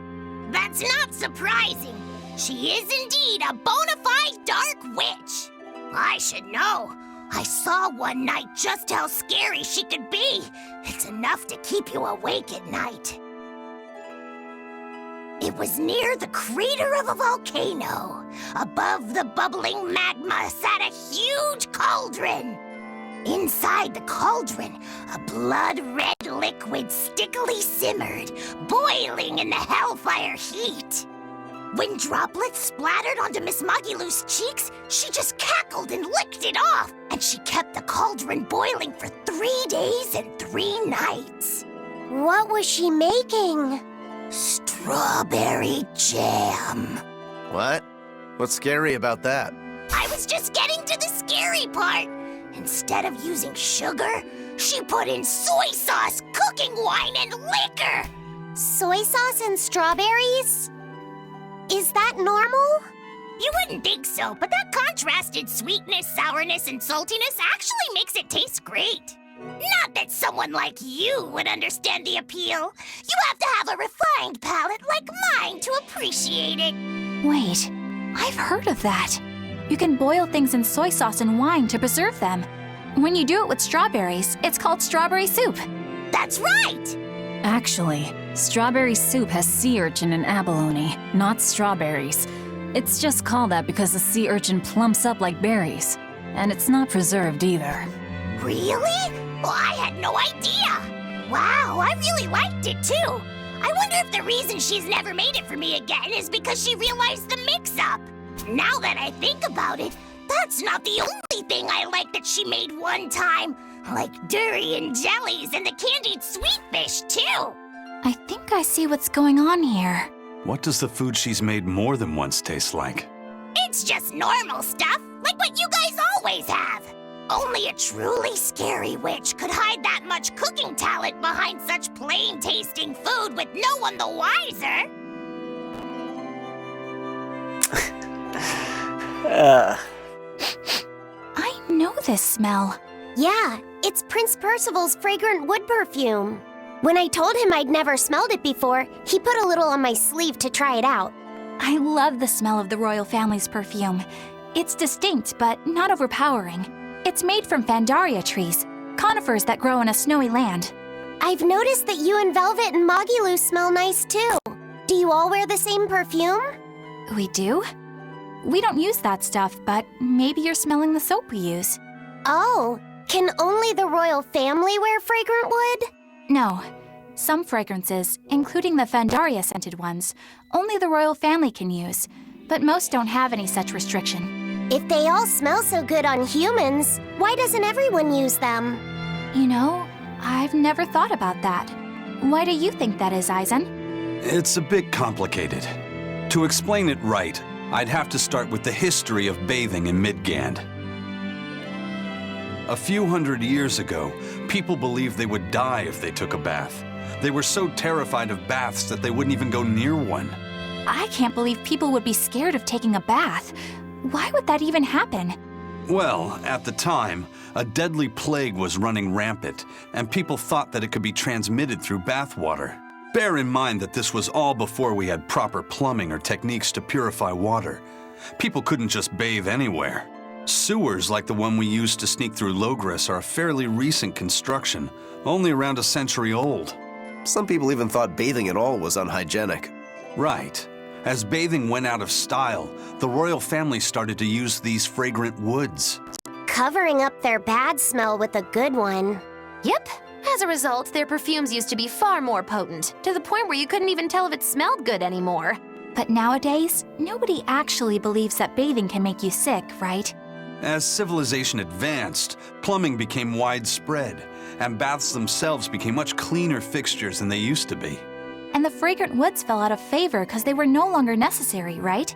That's not surprising. She is indeed a bona fide dark witch. I should know. I saw one night just how scary she could be. It's enough to keep you awake at night. It was near the crater of a volcano. Above the bubbling magma sat a huge cauldron. Inside the cauldron, a blood-red liquid stickily simmered, boiling in the hellfire heat. When droplets splattered onto Miss Magilu's cheeks, she just cackled and licked it off, and she kept the cauldron boiling for 3 days and 3 nights. What was she making? Strawberry jam. What? What's scary about that? I was just getting to the scary part. Instead of using sugar, she put in soy sauce, cooking wine, and liquor. Soy sauce and strawberries? Is that normal? You wouldn't think so, but that contrasted sweetness, sourness, and saltiness actually makes it taste great. Not that someone like you would understand the appeal. You have to have a refined palate like mine to appreciate it. Wait, I've heard of that. You can boil things in soy sauce and wine to preserve them. When you do it with strawberries, it's called strawberry soup. That's right! Actually, strawberry soup has sea urchin and abalone, not strawberries. It's just called that because the sea urchin plumps up like berries. And it's not preserved either. Really? Well, I had no idea. Wow, I really liked it too. I wonder if the reason she's never made it for me again is because she realized the mix-up. Now that I think about it, that's not the only thing I like that she made one time. Like durian jellies and the candied sweet fish too. I think I see what's going on here. What does the food she's made more than once taste like? It's just normal stuff, like what you guys always have. Only a truly scary witch could hide that much cooking talent behind such plain-tasting food with no one the wiser. I know this smell. Yeah, it's Prince Percival's fragrant wood perfume. When I told him I'd never smelled it before, he put a little on my sleeve to try it out. I love the smell of the royal family's perfume. It's distinct, but not overpowering. It's made from Fandaria trees, conifers that grow in a snowy land. I've noticed that you and Velvet and Mogiloo smell nice too. Do you all wear the same perfume? We do? We don't use that stuff, but maybe you're smelling the soap we use. Oh, can only the royal family wear fragrant wood? No. Some fragrances, including the Fandaria scented ones, only the royal family can use, but most don't have any such restriction. If they all smell so good on humans, why doesn't everyone use them? You know, I've never thought about that. Why do you think that is, Eisen? It's a bit complicated. To explain it right, I'd have to start with the history of bathing in Midgand. A few hundred years ago, people believed they would die if they took a bath. They were so terrified of baths that they wouldn't even go near one. I can't believe people would be scared of taking a bath. Why would that even happen? Well, at the time, a deadly plague was running rampant, and people thought that it could be transmitted through bathwater. Bear in mind that this was all before we had proper plumbing or techniques to purify water. People couldn't just bathe anywhere. Sewers like the one we used to sneak through Logres are a fairly recent construction, only around a century old. Some people even thought bathing at all was unhygienic. Right. As bathing went out of style, the royal family started to use these fragrant woods. Covering up their bad smell with a good one. Yep. As a result, their perfumes used to be far more potent, to the point where you couldn't even tell if it smelled good anymore. But nowadays, nobody actually believes that bathing can make you sick, right? As civilization advanced, plumbing became widespread, and baths themselves became much cleaner fixtures than they used to be. And the fragrant woods fell out of favor because they were no longer necessary, right?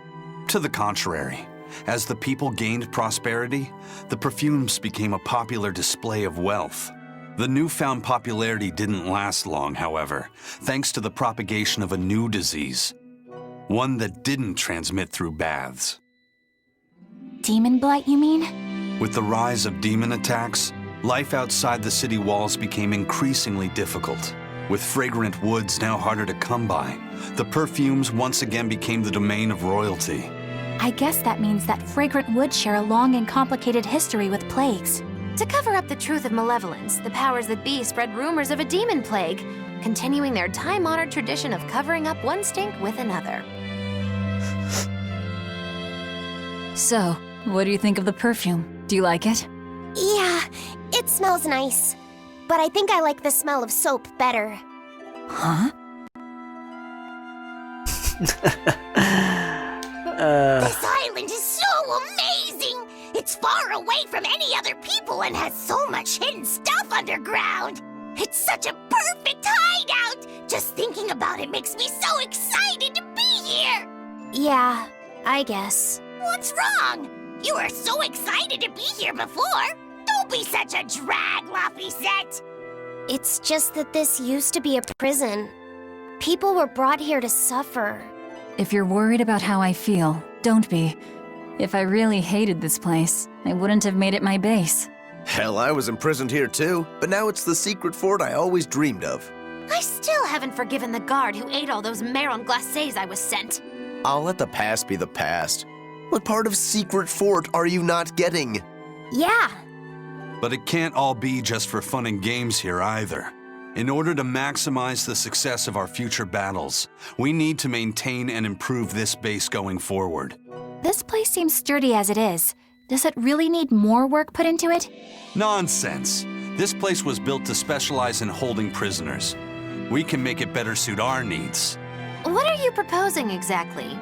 To the contrary. As the people gained prosperity, the perfumes became a popular display of wealth. The newfound popularity didn't last long, however, thanks to the propagation of a new disease. One that didn't transmit through baths. Demon blight, you mean? With the rise of demon attacks, life outside the city walls became increasingly difficult. With fragrant woods now harder to come by, the perfumes once again became the domain of royalty. I guess that means that fragrant woods share a long and complicated history with plagues. To cover up the truth of malevolence, the powers that be spread rumors of a demon plague, continuing their time-honored tradition of covering up one stink with another. So, what do you think of the perfume? Do you like it? Yeah, it smells nice. But I think I like the smell of soap better. Huh? This island is so amazing! It's far away from any other people and has so much hidden stuff underground. It's such a perfect hideout! Just thinking about it makes me so excited to be here! Yeah, I guess. What's wrong? You were so excited to be here before. Don't be such a drag, Laphicet. It's just that this used to be a prison. People were brought here to suffer. If you're worried about how I feel, don't be. If I really hated this place, I wouldn't have made it my base. Hell, I was imprisoned here too, but now it's the secret fort I always dreamed of. I still haven't forgiven the guard who ate all those marron glacés I was sent. I'll let the past be the past. What part of secret fort are you not getting? Yeah. But it can't all be just for fun and games here either. In order to maximize the success of our future battles, we need to maintain and improve this base going forward. This place seems sturdy as it is. Does it really need more work put into it? Nonsense. This place was built to specialize in holding prisoners. We can make it better suit our needs. What are you proposing exactly?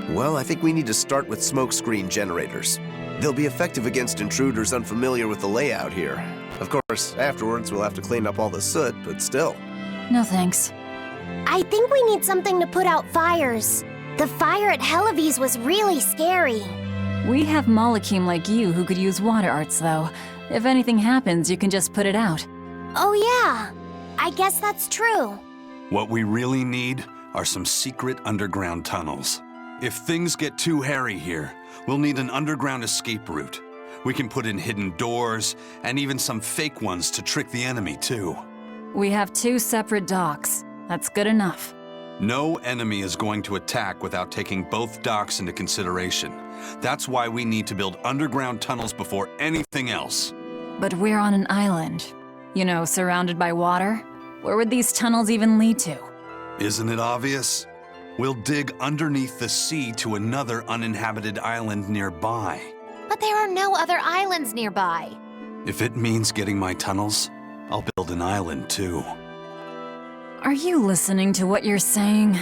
Well, I think we need to start with smokescreen generators. They'll be effective against intruders unfamiliar with the layout here. Of course, afterwards we'll have to clean up all the soot, but still. No thanks. I think we need something to put out fires. The fire at Helives was really scary. We have Molecule like you who could use water arts, though. If anything happens, you can just put it out. Oh yeah, I guess that's true. What we really need are some secret underground tunnels. If things get too hairy here, we'll need an underground escape route. We can put in hidden doors, and even some fake ones to trick the enemy, too. We have 2 separate docks. That's good enough. No enemy is going to attack without taking both docks into consideration. That's why we need to build underground tunnels before anything else. But we're on an island. You know, surrounded by water. Where would these tunnels even lead to? Isn't it obvious? We'll dig underneath the sea to another uninhabited island nearby. But there are no other islands nearby. If it means getting my tunnels, I'll build an island too. Are you listening to what you're saying?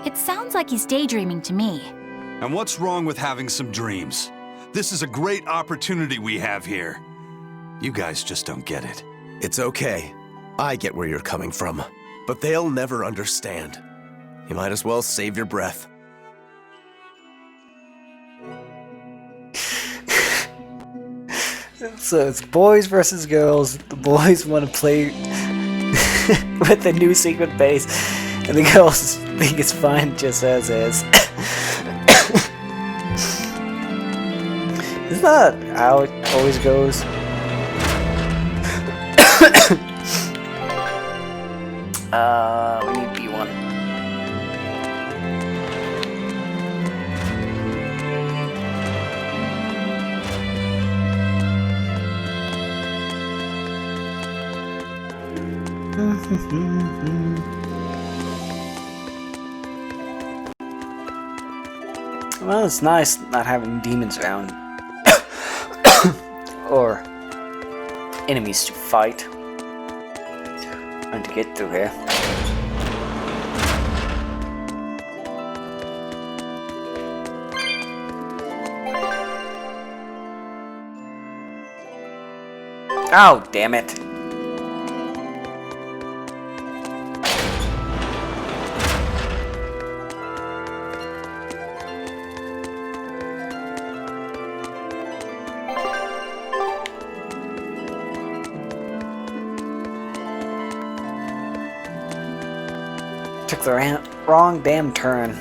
It sounds like he's daydreaming to me. And what's wrong with having some dreams? This is a great opportunity we have here. You guys just don't get it. It's okay. I get where you're coming from. But they'll never understand. You might as well save your breath. So it's boys versus girls. The boys want to play with the new secret base, and the girls think it's fine just as is. Isn't that how it always goes? We need B1. Well, it's nice not having demons around. Or enemies to fight. And to get through here. Oh, damn it. Took the wrong damn turn.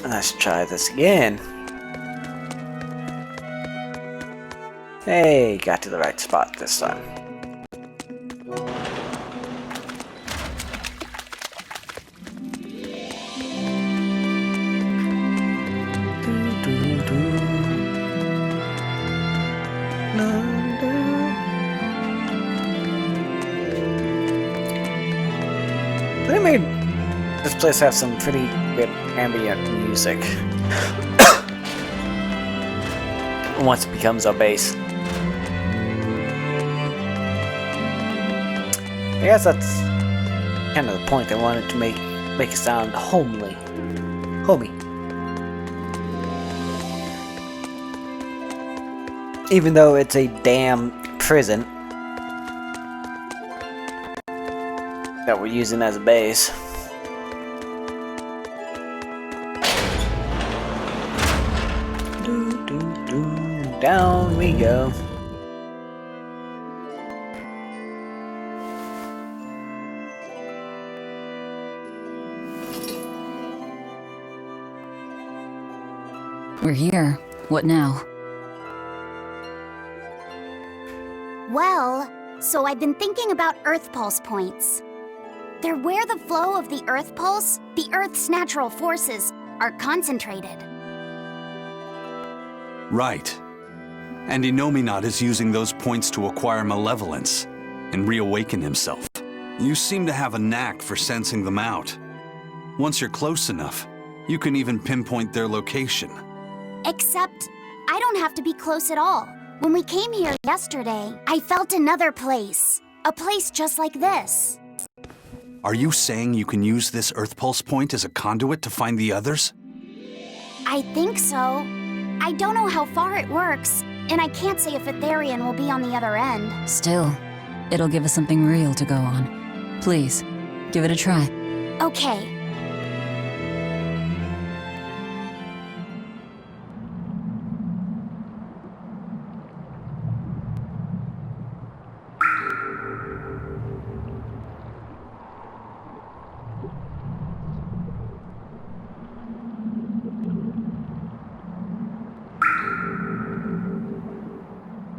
Let's try this again. Hey, got to the right spot this time. They made this place have some pretty good ambient music. Once it becomes a base. I guess that's kind of the point. They wanted to make it sound homely. Homey. Even though it's a damn prison that we're using as a base. Down we go. We're here. What now? Well, so I've been thinking about Earth Pulse points. They're where the flow of the Earth Pulse, the Earth's natural forces, are concentrated. Right. And Inominat is using those points to acquire malevolence and reawaken himself. You seem to have a knack for sensing them out. Once you're close enough, you can even pinpoint their location. Except, I don't have to be close at all. When we came here yesterday, I felt another place. A place just like this. Are you saying you can use this Earth Pulse point as a conduit to find the others? I think so. I don't know how far it works, And I can't say if a Therian will be on the other end. Still, it'll give us something real to go on. Please, give it a try. Okay.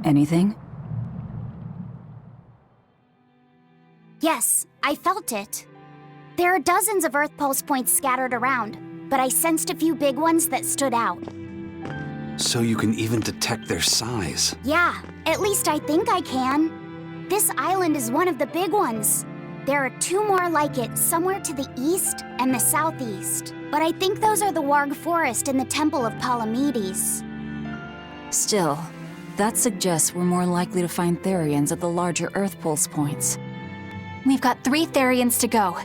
Anything? Yes, I felt it. There are dozens of Earth Pulse points scattered around, but I sensed a few big ones that stood out. So you can even detect their size. Yeah, at least I think I can. This island is one of the big ones. There are two more like it somewhere to the east and the southeast. But I think those are the Warg Forest and the Temple of Palamedes. Still, that suggests we're more likely to find Therians at the larger Earth Pulse points. We've got 3 Therians to go.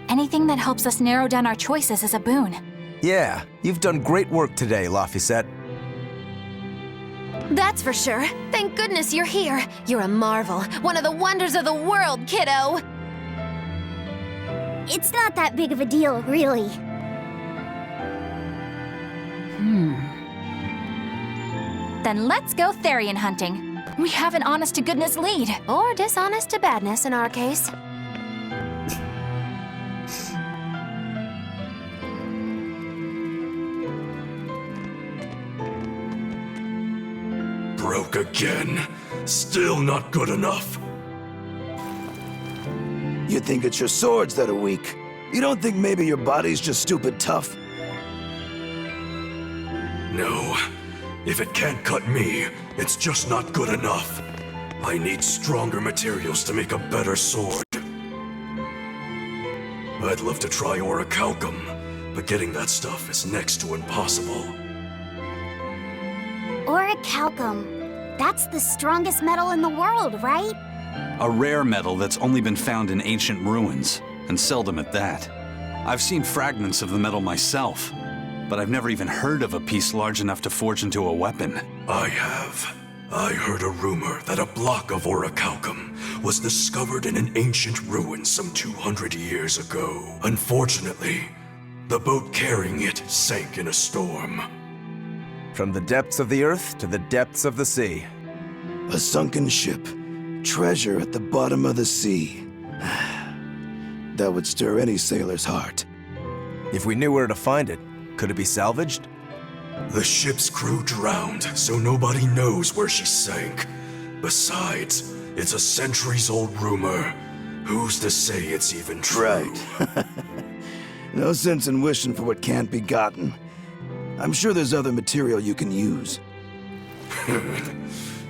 Anything that helps us narrow down our choices is a boon. Yeah, you've done great work today, Laphicet. That's for sure. Thank goodness you're here. You're a marvel. One of the wonders of the world, kiddo. It's not that big of a deal, really. Then let's go Therian hunting. We have an honest-to-goodness lead. Or dishonest to badness in our case. Broke again. Still not good enough. You think it's your swords that are weak. You don't think maybe your body's just stupid tough? No. If it can't cut me, it's just not good enough. I need stronger materials to make a better sword. I'd love to try orichalcum, but getting that stuff is next to impossible. Orichalcum. That's the strongest metal in the world, right? A rare metal that's only been found in ancient ruins, and seldom at that. I've seen fragments of the metal myself, but I've never even heard of a piece large enough to forge into a weapon. I have. I heard a rumor that a block of orichalcum was discovered in an ancient ruin some 200 years ago. Unfortunately, the boat carrying it sank in a storm. From the depths of the earth to the depths of the sea. A sunken ship. Treasure at the bottom of the sea. That would stir any sailor's heart. If we knew where to find it, could it be salvaged? The ship's crew drowned, so nobody knows where she sank. Besides, it's a centuries-old rumor. Who's to say it's even true? Right. No sense in wishing for what can't be gotten. I'm sure there's other material you can use.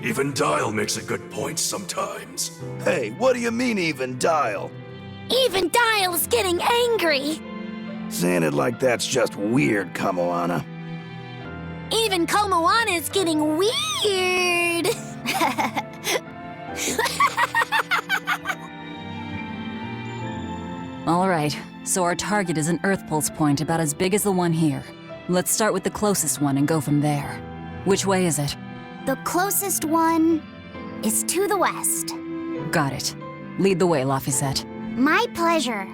Even Dial makes a good point sometimes. Hey, what do you mean, even Dial? Even Dial's getting angry! Saying it like that's just weird, Kamoana. Even Komoana's getting weird! Alright, so our target is an Earth Pulse point about as big as the one here. Let's start with the closest one and go from there. Which way is it? The closest one is to the west. Got it. Lead the way, Laphicet. My pleasure.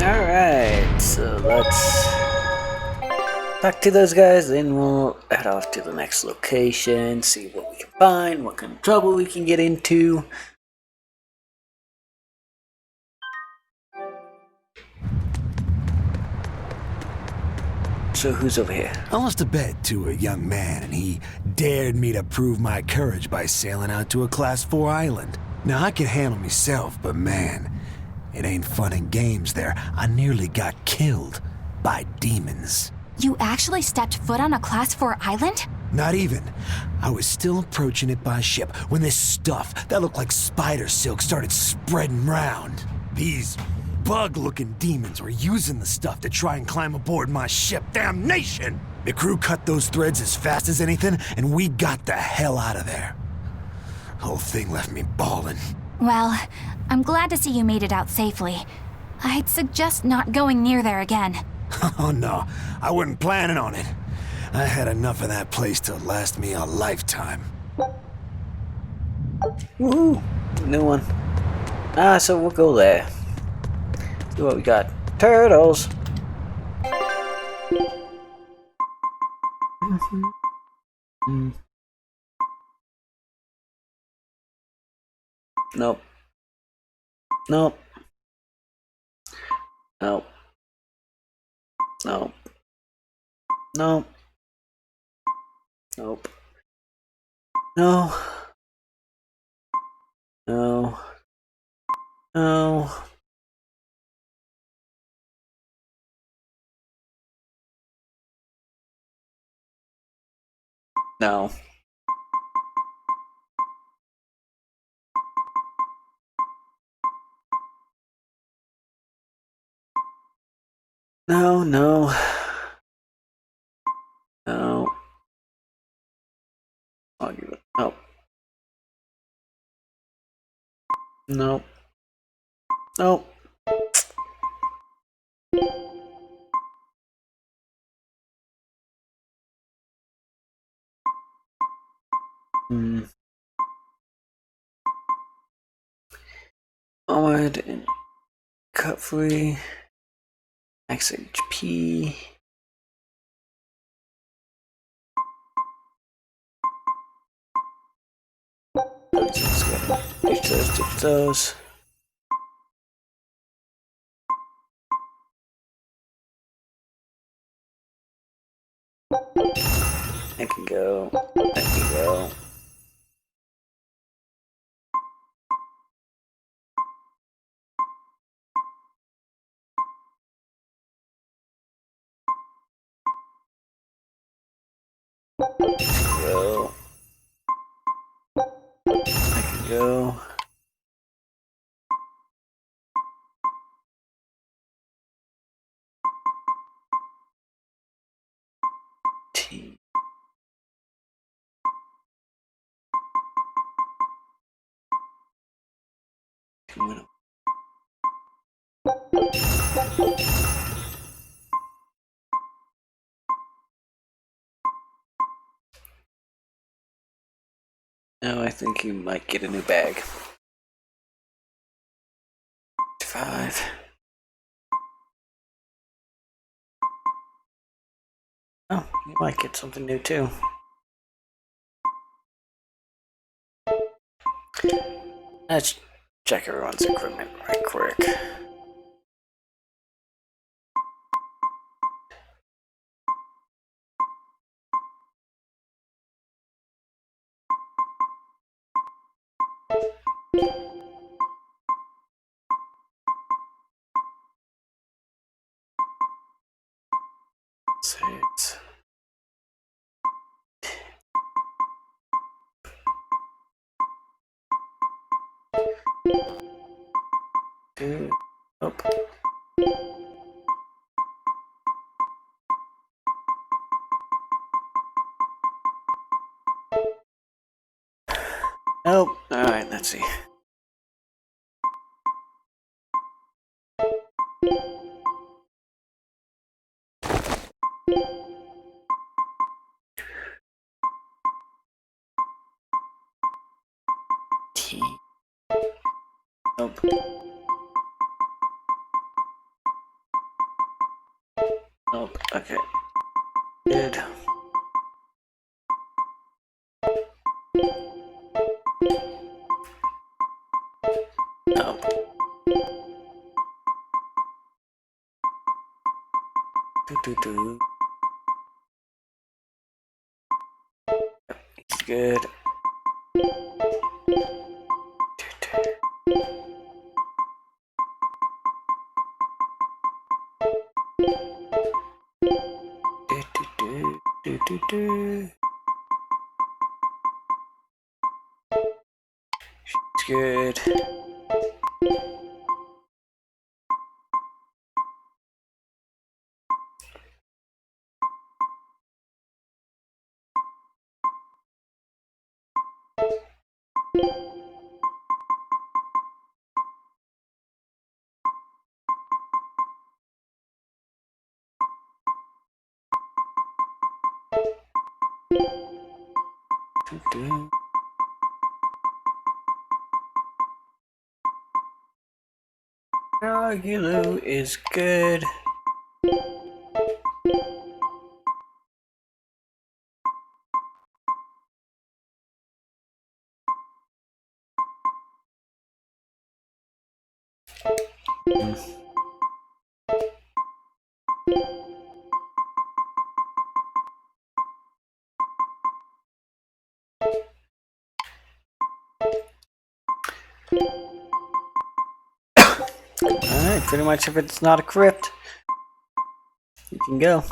Alright, so let's talk to those guys, then we'll head off to the next location, see what we can find, what kind of trouble we can get into. So who's over here? I lost a bet to a young man, and he dared me to prove my courage by sailing out to a Class 4 island. Now, I can handle myself, but man, it ain't fun and games there. I nearly got killed by demons. You actually stepped foot on a Class 4 island? Not even. I was still approaching it by ship when this stuff that looked like spider silk started spreading round. These bug-looking demons were using the stuff to try and climb aboard my ship. Damnation! The crew cut those threads as fast as anything, and we got the hell out of there. The whole thing left me bawling. Well, I'm glad to see you made it out safely. I'd suggest not going near there again. Oh no, I wasn't planning on it. I had enough of that place to last me a lifetime. Woohoo! New one. So we'll go there. See what we got. Turtles! Nope. Nope. Nope. Nope. Nope. Nope. No. No. No. No. No, no. No. I'll give it. Nope. Nope. Nope. Onward and cut free. Max HP. Ditch those. I can go. I can go. Go. I can go. T. Now I think you might get a new bag. 5. Oh, you might get something new too. Let's check everyone's equipment right quick. Six. Two. Up. Nope. Alright, let's see. T. Nope. Nope. Okay. Good. Nope. Do. It's good. Do. It's good. Argulu is good. Alright, pretty much if it's not a crypt, you can go.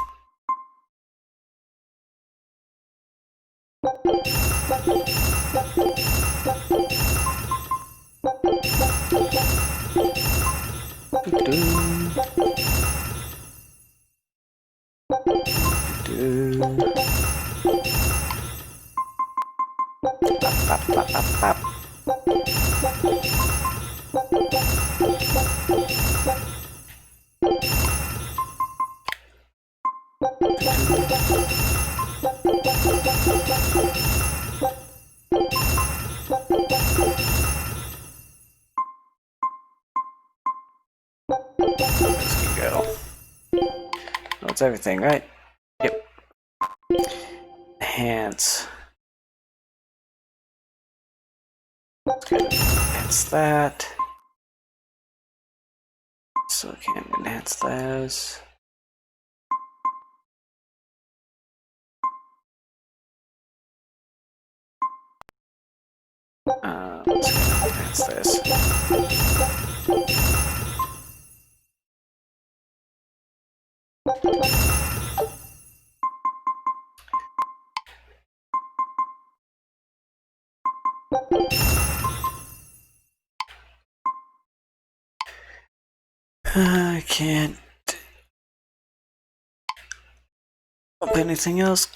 That's everything, right? Yep. Enhance. Good. Enhance that. So I can't enhance those. Let's enhance this. I can't up anything else.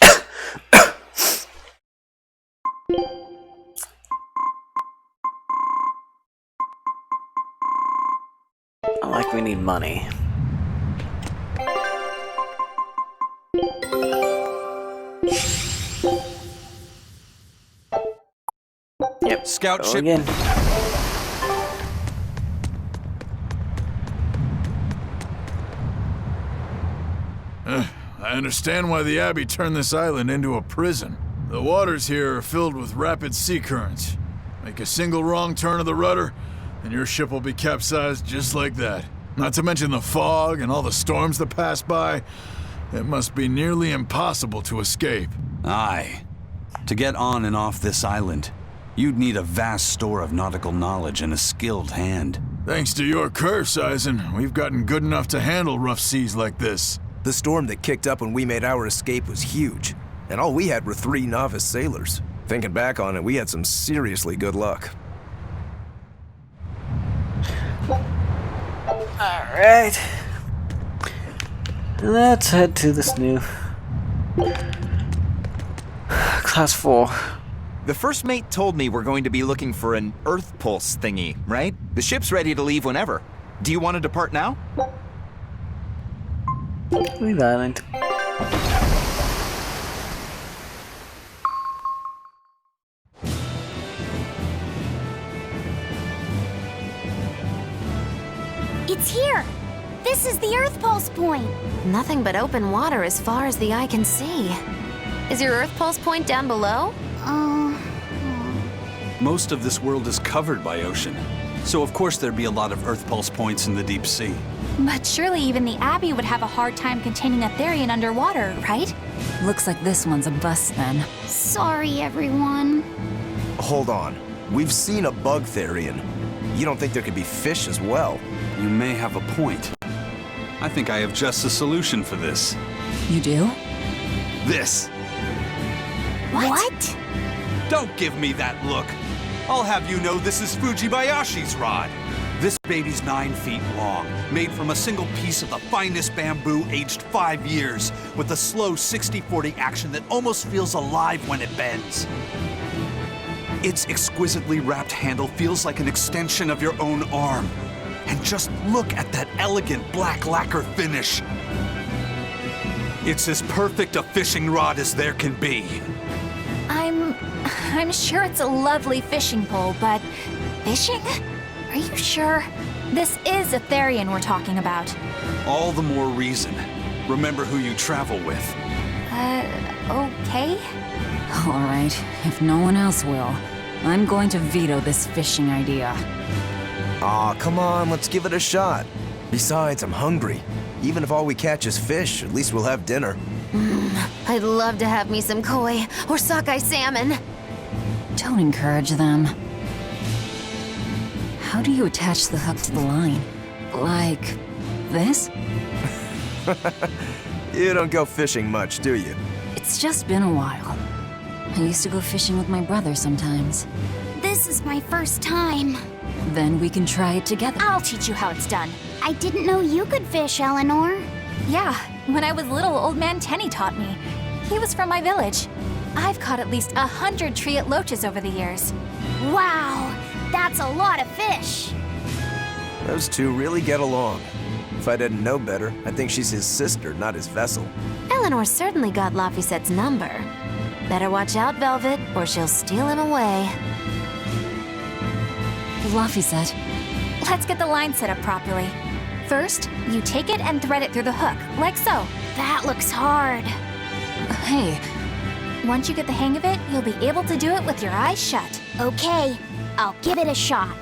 Like we need money. Yep. Scout ship. Again. I understand why the Abbey turned this island into a prison. The waters here are filled with rapid sea currents. Make a single wrong turn of the rudder, and your ship will be capsized just like that. Not to mention the fog and all the storms that pass by. It must be nearly impossible to escape. Aye. To get on and off this island, you'd need a vast store of nautical knowledge and a skilled hand. Thanks to your curse, Eisen, we've gotten good enough to handle rough seas like this. The storm that kicked up when we made our escape was huge, and all we had were 3 novice sailors. Thinking back on it, we had some seriously good luck. Alright. Let's head to this new Class 4. The first mate told me we're going to be looking for an Earth Pulse thingy, right? The ship's ready to leave whenever. Do you want to depart now? Leave island. It's here! This is the Earth Pulse point! Nothing but open water as far as the eye can see. Is your Earth Pulse point down below? Most of this world is covered by ocean, so of course there'd be a lot of Earth Pulse points in the deep sea. But surely even the Abbey would have a hard time containing a Therian underwater, right? Looks like this one's a bust then. Sorry, everyone. Hold on. We've seen a bug Therian. You don't think there could be fish as well? You may have a point. I think I have just a solution for this. You do? This. What? Don't give me that look. I'll have you know this is Fujibayashi's rod. This baby's 9 feet long, made from a single piece of the finest bamboo aged 5 years, with a slow 60-40 action that almost feels alive when it bends. Its exquisitely wrapped handle feels like an extension of your own arm. And just look at that elegant black lacquer finish. It's as perfect a fishing rod as there can be. I'm sure it's a lovely fishing pole, but fishing? Are you sure? This is a Therian we're talking about. All the more reason. Remember who you travel with. Okay? Alright, if no one else will, I'm going to veto this fishing idea. Aw, come on, let's give it a shot. Besides, I'm hungry. Even if all we catch is fish, at least we'll have dinner. I'd love to have me some koi or sockeye salmon. Don't encourage them. How do you attach the hook to the line? Like this? You don't go fishing much, do you? It's just been a while. I used to go fishing with my brother sometimes. This is my first time. Then we can try it together. I'll teach you how it's done. I didn't know you could fish, Eleanor. Yeah, when I was little, old man Tenny taught me. He was from my village. I've caught at least 100 treat loaches over the years. Wow, that's a lot of fish. Those two really get along. If I didn't know better, I'd think she's his sister, not his vessel. Eleanor certainly got Laphicet's number. Better watch out, Velvet, or she'll steal him away. Laphicet. Let's get the line set up properly. First, you take it and thread it through the hook, like so. That looks hard. Hey. Once you get the hang of it, you'll be able to do it with your eyes shut. Okay, I'll give it a shot.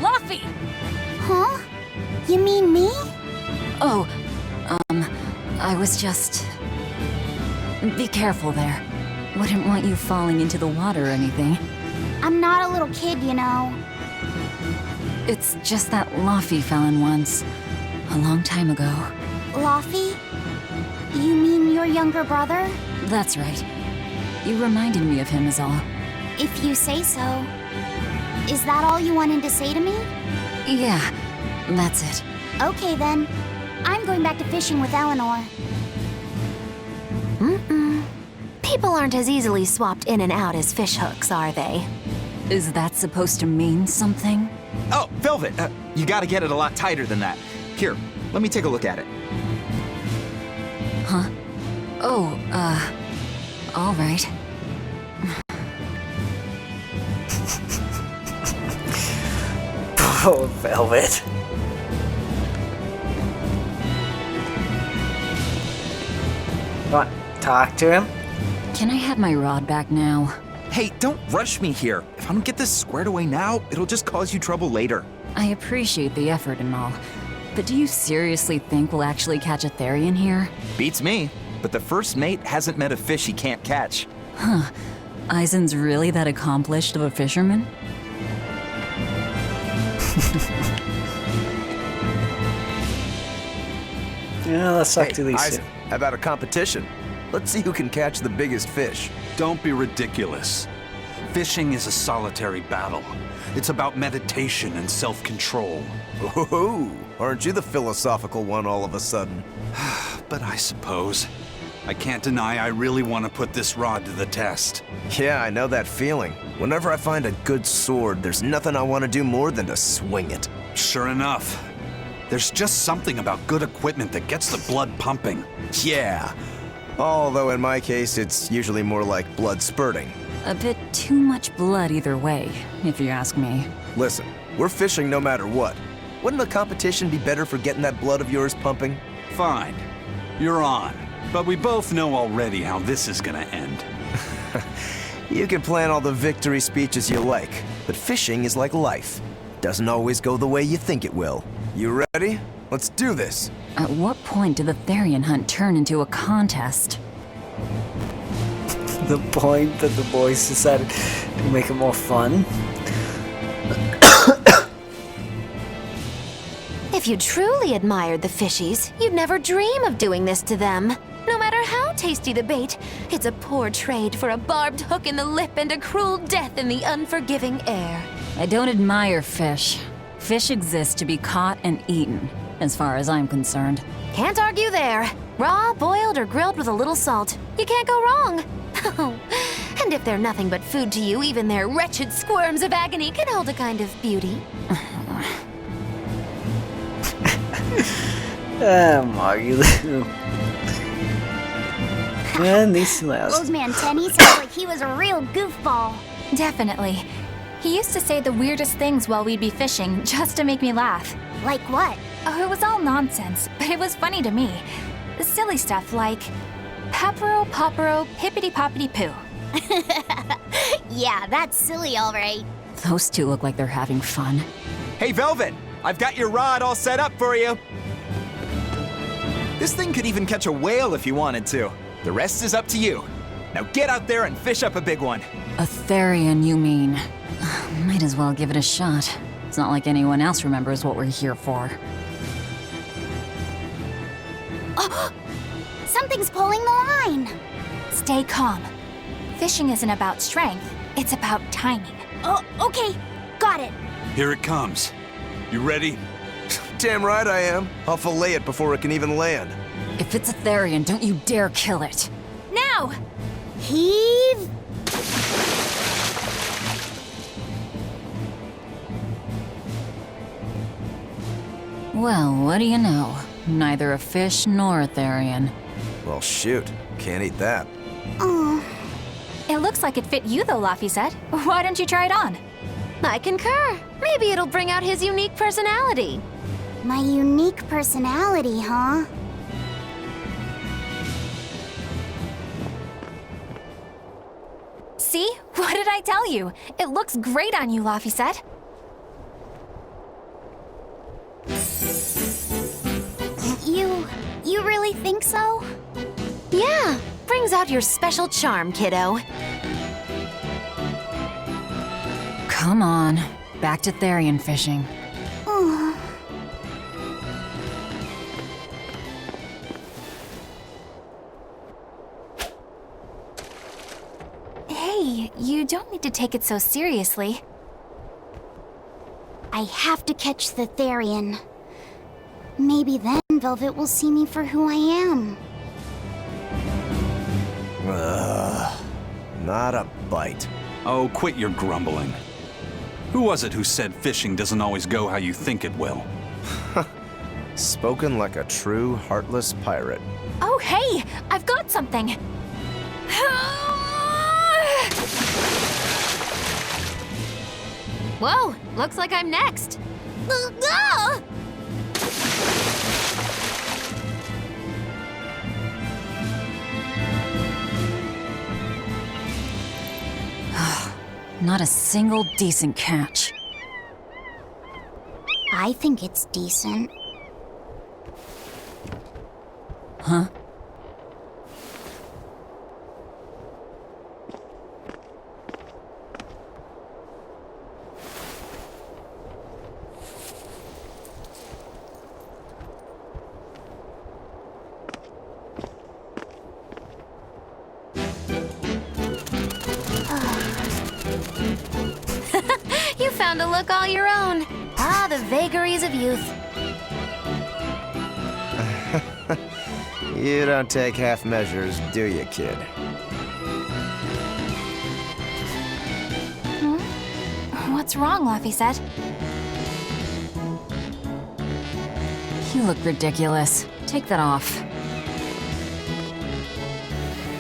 Laphi! Huh? You mean me? Oh, I was just... Be careful there. Wouldn't want you falling into the water or anything. I'm not a little kid, you know. It's just that Laphi fell in once. A long time ago. Laphi? You mean your younger brother? That's right. You reminded me of him is all. If you say so. Is that all you wanted to say to me? Yeah, that's it. Okay then. I'm going back to fishing with Eleanor. People aren't as easily swapped in and out as fish hooks, are they? Is that supposed to mean something? Oh, Velvet, you gotta get it a lot tighter than that. Here, let me take a look at it. Huh? Oh, all right. Oh, Velvet. You want to talk to him? Can I have my rod back now? Hey, don't rush me here. If I don't get this squared away now, it'll just cause you trouble later. I appreciate the effort and all, but do you seriously think we'll actually catch a Therian here? Beats me, but the first mate hasn't met a fish he can't catch. Huh. Eisen's really that accomplished of a fisherman? Yeah, let's talk to these Eisen, how about a competition? Let's see who can catch the biggest fish. Don't be ridiculous. Fishing is a solitary battle. It's about meditation and self-control. Ooh, aren't you the philosophical one all of a sudden? But I suppose. I can't deny I really want to put this rod to the test. Yeah, I know that feeling. Whenever I find a good sword, there's nothing I want to do more than to swing it. Sure enough. There's just something about good equipment that gets the blood pumping. Yeah. Although in my case, it's usually more like blood spurting. A bit too much blood either way, if you ask me. Listen, we're fishing no matter what. Wouldn't a competition be better for getting that blood of yours pumping? Fine. You're on. But we both know already how this is gonna end. You can plan all the victory speeches you like, but fishing is like life. Doesn't always go the way you think it will. You ready? Let's do this. At what point did the Therian hunt turn into a contest? The point that the boys decided to make it more fun. If you truly admired the fishies, you'd never dream of doing this to them. No matter how tasty the bait, it's a poor trade for a barbed hook in the lip and a cruel death in the unforgiving air. I don't admire fish. Fish exist to be caught and eaten, as far as I'm concerned. Can't argue there. Raw, boiled, or grilled with a little salt. You can't go wrong. And if they're nothing but food to you, even their wretched squirms of agony can hold a kind of beauty. And these slaves. Old man Tenny sounds like he was a real goofball. Definitely. He used to say the weirdest things while we'd be fishing, just to make me laugh. Like what? Oh, it was all nonsense, but it was funny to me. Silly stuff like, Papero, Popero, Pippity Poppity Poo. Yeah, that's silly, all right. Those two look like they're having fun. Hey, Velvet! I've got your rod all set up for you. This thing could even catch a whale if you wanted to. The rest is up to you. Now get out there and fish up a big one. A Therian, you mean? Might as well give it a shot. It's not like anyone else remembers what we're here for. Oh, something's pulling the line. Stay calm. Fishing isn't about strength, it's about timing. Oh, okay. Got it. Here it comes. You ready? Damn right I am. I'll fillet it before it can even land. If it's a Therian, don't you dare kill it. Now! Heave. Well, what do you know? Neither a fish nor a Therian. Well, shoot. Can't eat that. Oh. It looks like it fit you though, Laphicet. Why don't you try it on? I concur. Maybe it'll bring out his unique personality. My unique personality, huh? See? What did I tell you? It looks great on you, Laphicet. You really think so? Yeah, brings out your special charm, kiddo. Come on, back to Therian fishing. Oh. Hey, you don't need to take it so seriously. I have to catch the Therian. Maybe then Velvet will see me for who I am. Not a bite. Oh, quit your grumbling. Who was it who said fishing doesn't always go how you think it will? Spoken like a true, heartless pirate. Oh, hey! I've got something! Whoa, looks like I'm next. Not a single decent catch. I think it's decent. Huh? You found a look all your own. Ah, the vagaries of youth. You don't take half measures, do you, kid? What's wrong, Laphicet? You look ridiculous. Take that off.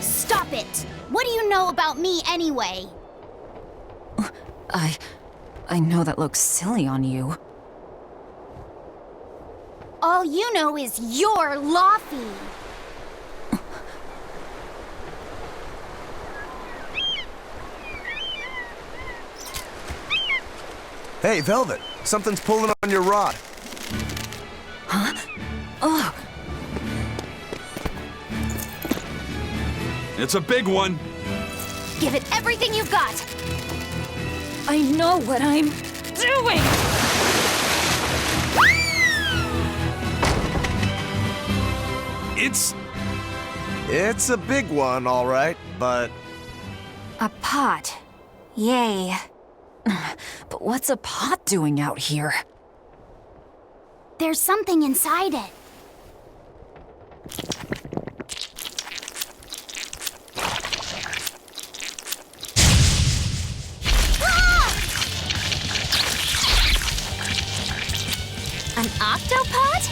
Stop it! What do you know about me anyway? I know that looks silly on you. All you know is you're Laphie. Hey, Velvet! Something's pulling on your rod. Huh? Oh! It's a big one! Give it everything you've got. I know what I'm doing! It's a big one, all right, but... A pot. Yay. But what's a pot doing out here? There's something inside it. An octopod?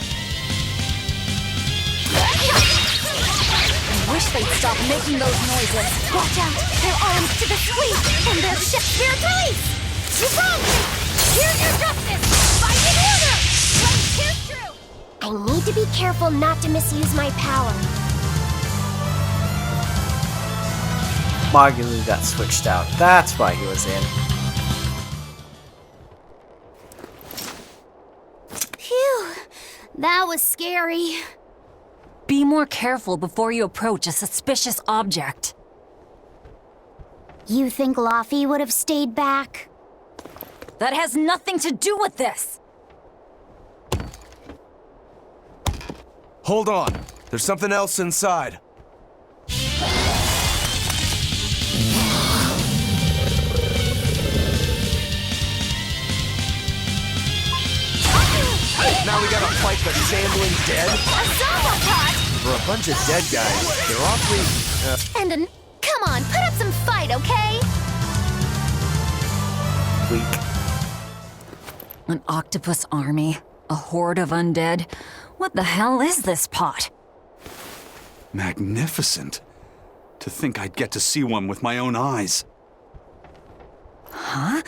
wish they'd stop making those noises. Watch out! Their arms to the squeeze, and their ship spirit release! You wronged me! Here's your justice! Fight in order! Blade pierce through! I need to be careful not to misuse my power. Magalu got switched out. That's why he was in. Phew! That was scary. Be more careful before you approach a suspicious object. You think Laphicet would have stayed back? That has nothing to do with this! Hold on. There's something else inside. Now we gotta fight the shambling dead? A Zomopod! For a bunch of dead guys, they're awfully... And come on, put up some fight, okay? Weak. An octopus army? A horde of undead? What the hell is this pot? Magnificent. To think I'd get to see one with my own eyes. Huh?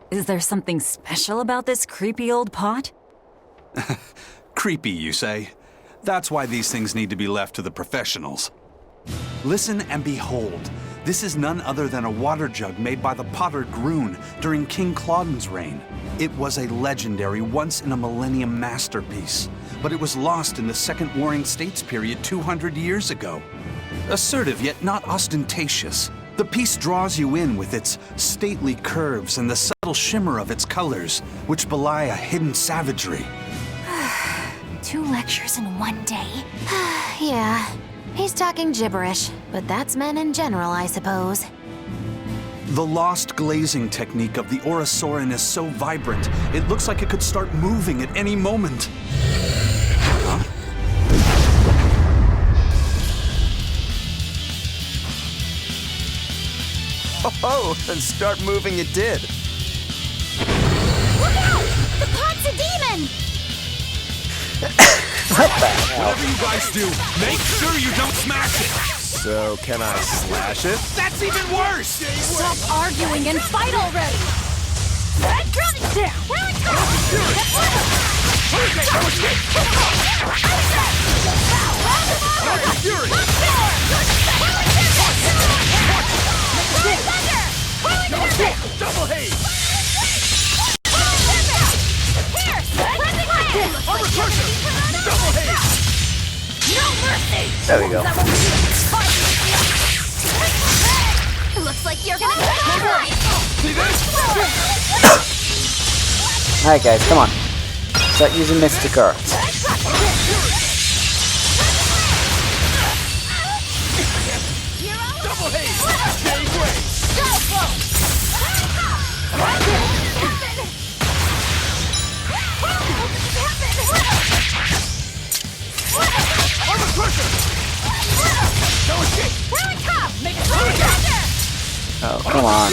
Is there something special about this creepy old pot? Creepy, you say? That's why these things need to be left to the professionals. Listen and behold. This is none other than a water jug made by the potter Groon during King Clauden's reign. It was a legendary, once-in-a-millennium masterpiece, but it was lost in the Second Warring States period 200 years ago. Assertive, yet not ostentatious, the piece draws you in with its stately curves and the subtle shimmer of its colors, which belie a hidden savagery. 2 lectures in one day. Yeah, he's talking gibberish, but that's men in general, I suppose. The lost glazing technique of the Orosaurin is so vibrant, it looks like it could start moving at any moment. Huh? Oh, and start moving it did. Look out! The pot's a demon! Whatever you guys do, make sure you don't smash it! So, can I slash it? That's even worse! Stop arguing and fight already! There! Where it comes! Double haze! Here! Blending hand! Armor crusher! Double haze! No mercy! There we go. Looks like you're gonna die! See this? Alright guys, come on. Start using Mystic Arts. Double haze! Stay away! Armor crusher! No escape! Really tough! Make it faster! Oh, come on.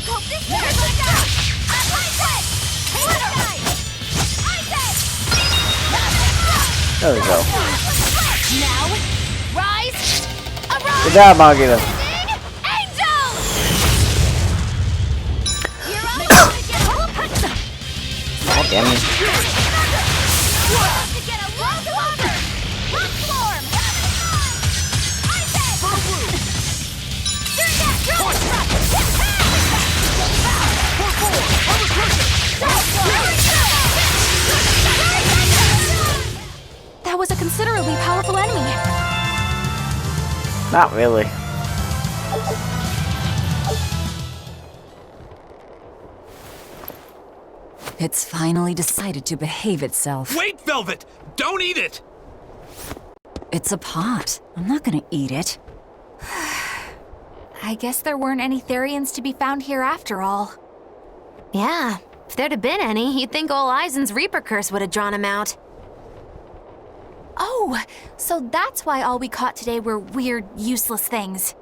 Hope this works! There we go. Now, rise! Arise! Good job, Magila. Angel! You're all Oh, damn you. to get a rock over! Rock form! That was a considerably powerful enemy. Not really. It's finally decided to behave itself. Wait, Velvet! Don't eat it! It's a pot. I'm not gonna eat it. I guess there weren't any Therians to be found here after all. Yeah, if there'd have been any, you'd think ol' Eisen's Reaper curse would have drawn him out. Oh, so that's why all we caught today were weird, useless things.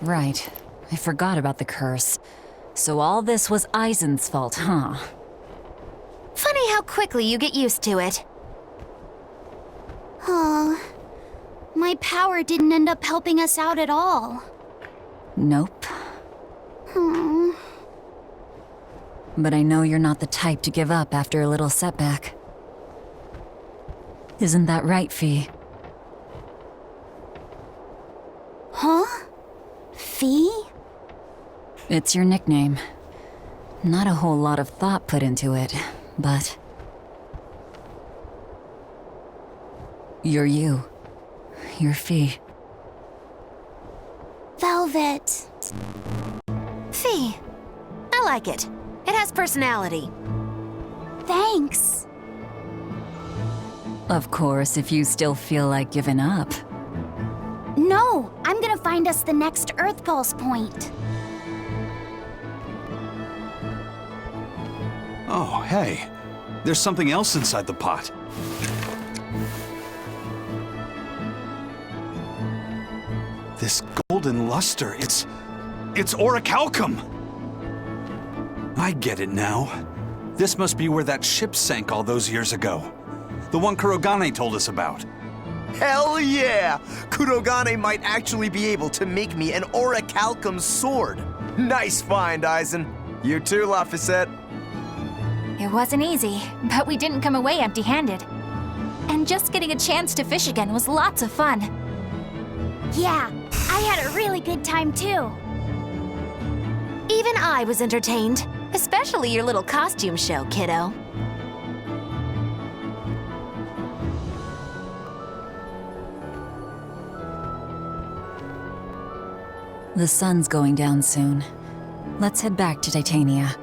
Right. I forgot about the curse. So all this was Eisen's fault, huh? Funny how quickly you get used to it. Oh, my power didn't end up helping us out at all. Nope. Hmm. But I know you're not the type to give up after a little setback. Isn't that right, Fee? Huh? Fee? It's your nickname. Not a whole lot of thought put into it, but... You're you. You're Fee. Velvet. Fee. I like it. It has personality. Thanks. Of course, if you still feel like giving up. No, I'm gonna find us the next Earth Pulse point. Oh, hey. There's something else inside the pot. This golden luster, it's orichalcum! I get it now. This must be where that ship sank all those years ago. The one Kurogane told us about. Hell yeah! Kurogane might actually be able to make me an orichalcum sword. Nice find, Aizen. You too, Laphicet. It wasn't easy, but we didn't come away empty-handed. And just getting a chance to fish again was lots of fun. Yeah, I had a really good time too. Even I was entertained. Especially your little costume show, kiddo. The sun's going down soon. Let's head back to Titania.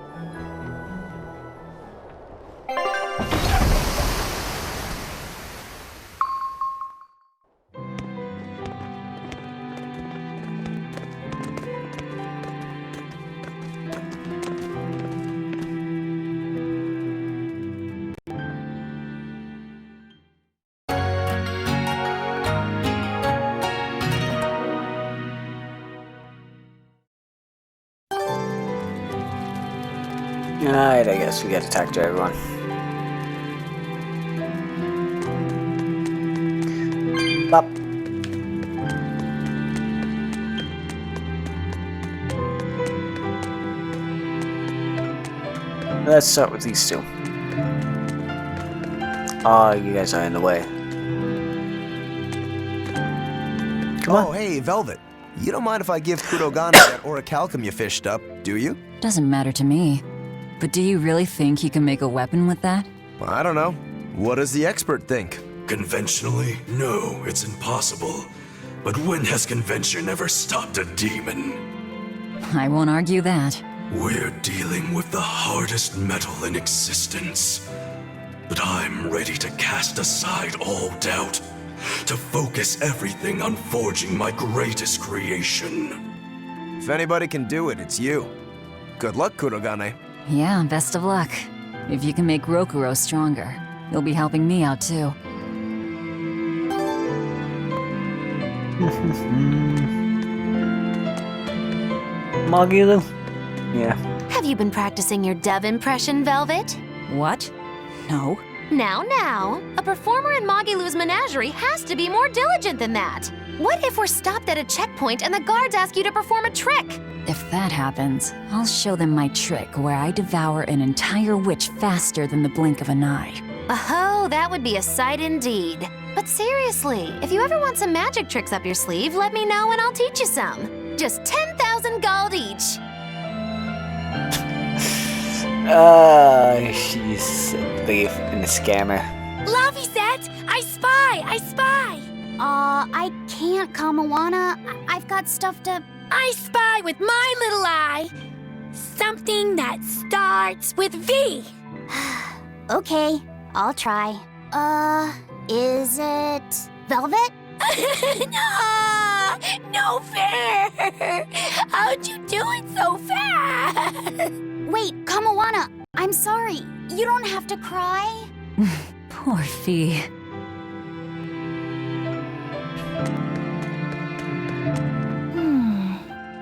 Alright, I guess we gotta talk to everyone. Bop. Let's start with these two. Oh, you guys are in the way. Come on. Oh, hey, Velvet. You don't mind if I give Kurogane that orichalcum you fished up, do you? Doesn't matter to me. But do you really think he can make a weapon with that? I don't know. What does the expert think? Conventionally, no, it's impossible. But when has convention ever stopped a demon? I won't argue that. We're dealing with the hardest metal in existence. But I'm ready to cast aside all doubt, to focus everything on forging my greatest creation. If anybody can do it, it's you. Good luck, Kurogane. Yeah, best of luck. If you can make Rokuro stronger, you'll be helping me out too. Magilu? Yeah. Have you been practicing your dove impression, Velvet? What? No. Now, a performer in Magilu's menagerie has to be more diligent than that. What if we're stopped at a checkpoint and the guards ask you to perform a trick? If that happens, I'll show them my trick where I devour an entire witch faster than the blink of an eye. Oh, that would be a sight indeed. But seriously, if you ever want some magic tricks up your sleeve, let me know and I'll teach you some. Just 10,000 gold each. She's a thief and a scammer. Laphicet! I spy! I can't, Kamawana. I've got stuff to... I spy with my little eye. Something that starts with V. Okay, I'll try. Is it... Velvet? No fair! How'd you do it so fast? Wait, Kamawana, I'm sorry. You don't have to cry. Poor Fee.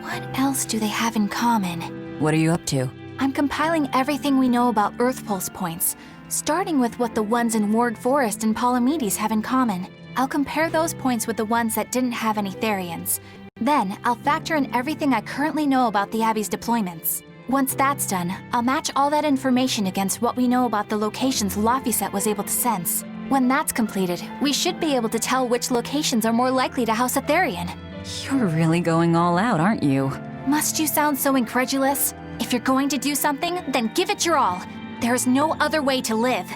What else do they have in common? What are you up to? I'm compiling everything we know about Earth Pulse points, starting with what the ones in Ward Forest and Palamedes have in common. I'll compare those points with the ones that didn't have any Therians. Then, I'll factor in everything I currently know about the Abbey's deployments. Once that's done, I'll match all that information against what we know about the locations Laphicet was able to sense. When that's completed, we should be able to tell which locations are more likely to house a Therian. You're really going all out, aren't you? Must you sound so incredulous? If you're going to do something, then give it your all. There is no other way to live.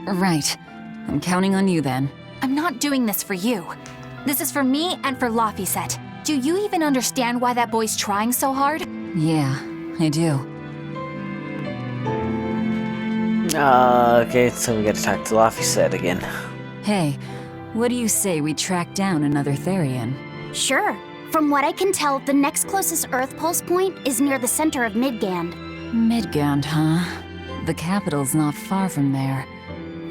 Right. I'm counting on you then. I'm not doing this for you. This is for me and for Laphicet. Do you even understand why that boy's trying so hard? Yeah, I do. Okay, so we gotta talk to Laphicet again. Hey, what do you say we track down another Therian? Sure. From what I can tell, the next closest Earth pulse point is near the center of Midgand. Midgand, huh? The capital's not far from there.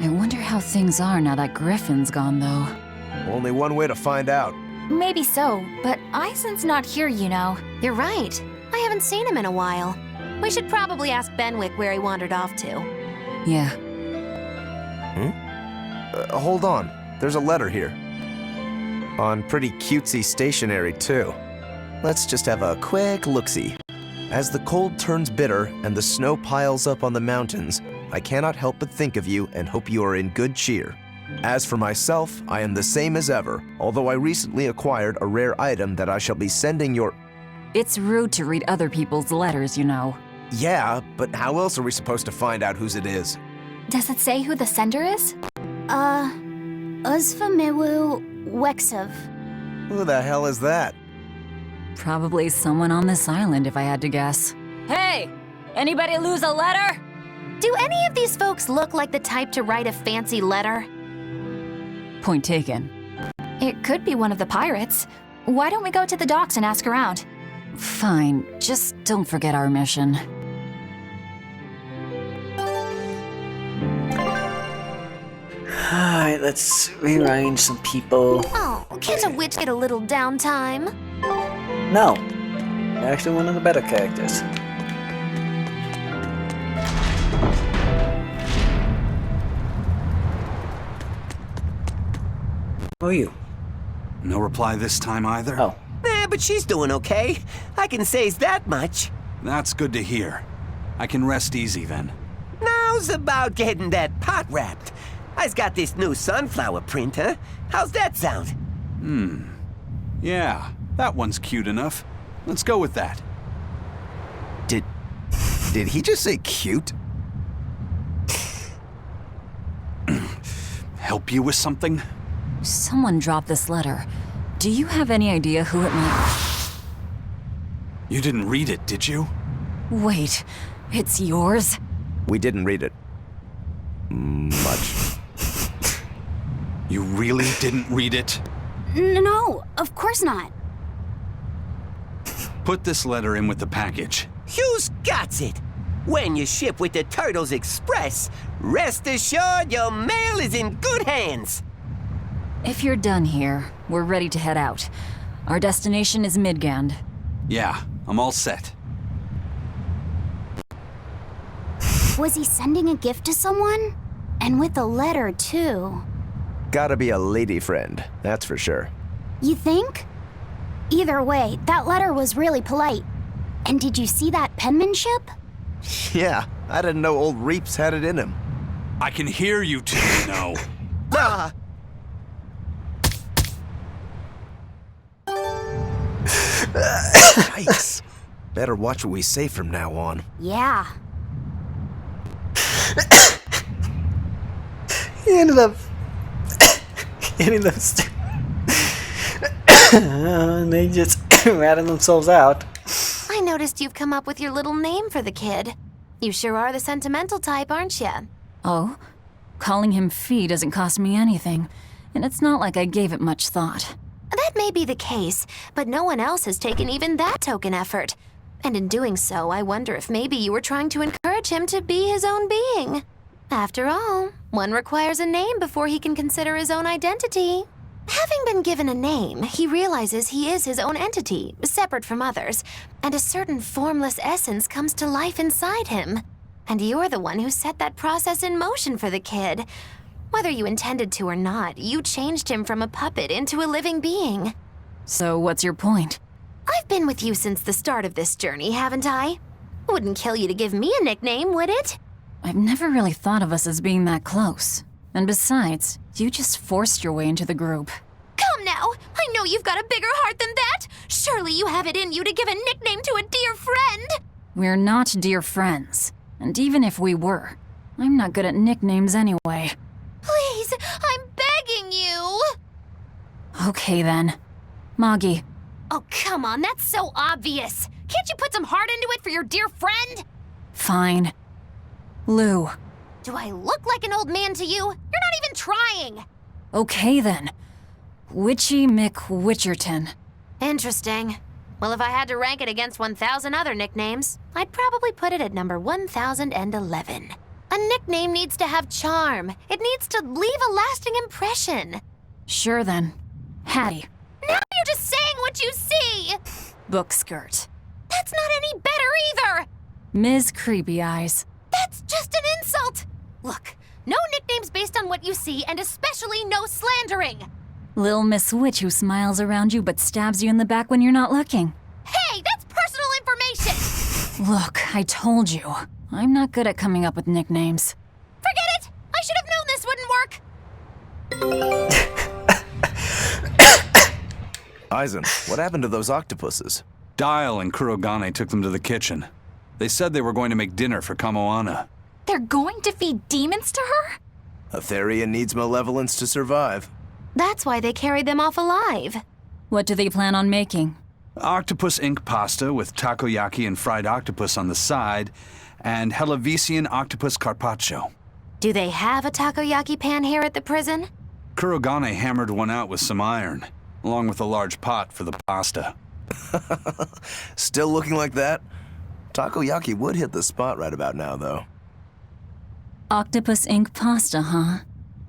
I wonder how things are now that Griffin's gone, though. Only one way to find out. Maybe so, but Eisen's not here, you know. You're right. I haven't seen him in a while. We should probably ask Benwick where he wandered off to. Yeah. Hold on. There's a letter here. On pretty cutesy stationery, too. Let's just have a quick look-see. As the cold turns bitter and the snow piles up on the mountains, I cannot help but think of you and hope you are in good cheer. As for myself, I am the same as ever, although I recently acquired a rare item that I shall be sending your... It's rude to read other people's letters, you know. Yeah, but how else are we supposed to find out whose it is? Does it say who the sender is? Uzfamiwu Wexov. Who the hell is that? Probably someone on this island, if I had to guess. Hey! Anybody lose a letter? Do any of these folks look like the type to write a fancy letter? Point taken. It could be one of the pirates. Why don't we go to the docks and ask around? Fine, just don't forget our mission. Alright, let's rearrange some people. Oh, can't a witch get a little downtime? No. Actually, one of the better characters. Who are you? No reply this time either? Oh. But she's doing okay. I can say's that much. That's good to hear. I can rest easy then. Now's about getting that pot wrapped. I's got this new sunflower printer. How's that sound? Yeah, that one's cute enough. Let's go with that. Did he just say cute? Help you with something? Someone dropped this letter. Do you have any idea who it might... You didn't read it, did you? Wait, it's yours? We didn't read it. Much. You really didn't read it? No, of course not. Put this letter in with the package. Who's got it? When you ship with the Turtles Express, rest assured your mail is in good hands. If you're done here, we're ready to head out. Our destination is Midgand. Yeah, I'm all set. Was he sending a gift to someone? And with a letter, too. Gotta be a lady friend, that's for sure. You think? Either way, that letter was really polite. And did you see that penmanship? Yeah, I didn't know old Reeps had it in him. I can hear you two, you know. Yikes. Better watch what we say from now on. Yeah. He ended up and they just ratted themselves out. I noticed you've come up with your little name for the kid. You sure are the sentimental type, aren't you? Oh? Calling him Fee doesn't cost me anything, and it's not like I gave it much thought. That may be the case, but no one else has taken even that token effort. And in doing so, I wonder if maybe you were trying to encourage him to be his own being. After all, one requires a name before he can consider his own identity. Having been given a name, he realizes he is his own entity, separate from others, and a certain formless essence comes to life inside him. And you're the one who set that process in motion for the kid. Whether you intended to or not, you changed him from a puppet into a living being. So what's your point? I've been with you since the start of this journey, haven't I? Wouldn't kill you to give me a nickname, would it? I've never really thought of us as being that close. And besides, you just forced your way into the group. Come now! I know you've got a bigger heart than that! Surely you have it in you to give a nickname to a dear friend! We're not dear friends. And even if we were, I'm not good at nicknames anyway. Please, I'm begging you! Okay then. Moggy. Oh, come on, that's so obvious! Can't you put some heart into it for your dear friend? Fine. Lou. Do I look like an old man to you? You're not even trying! Okay then. Witchy McWitcherton. Interesting. Well, if I had to rank it against 1,000 other nicknames, I'd probably put it at number 1,011. A nickname needs to have charm. It needs to leave a lasting impression. Sure then. Hattie. Now you're just saying what you see! Book skirt. That's not any better either! Ms. Creepy Eyes. That's just an insult! Look, no nicknames based on what you see, and especially no slandering! Lil Miss Witch who smiles around you but stabs you in the back when you're not looking. Hey, that's personal information! Look, I told you. I'm not good at coming up with nicknames. Forget it! I should have known this wouldn't work! Aizen, what happened to those octopuses? Dial and Kurogane took them to the kitchen. They said they were going to make dinner for Kamoana. They're going to feed demons to her? A Therian needs malevolence to survive. That's why they carried them off alive. What do they plan on making? Octopus ink pasta with takoyaki and fried octopus on the side, and Hellavesian octopus carpaccio. Do they have a takoyaki pan here at the prison? Kurogane hammered one out with some iron, along with a large pot for the pasta. Still looking like that? Takoyaki would hit the spot right about now, though. Octopus ink pasta, huh?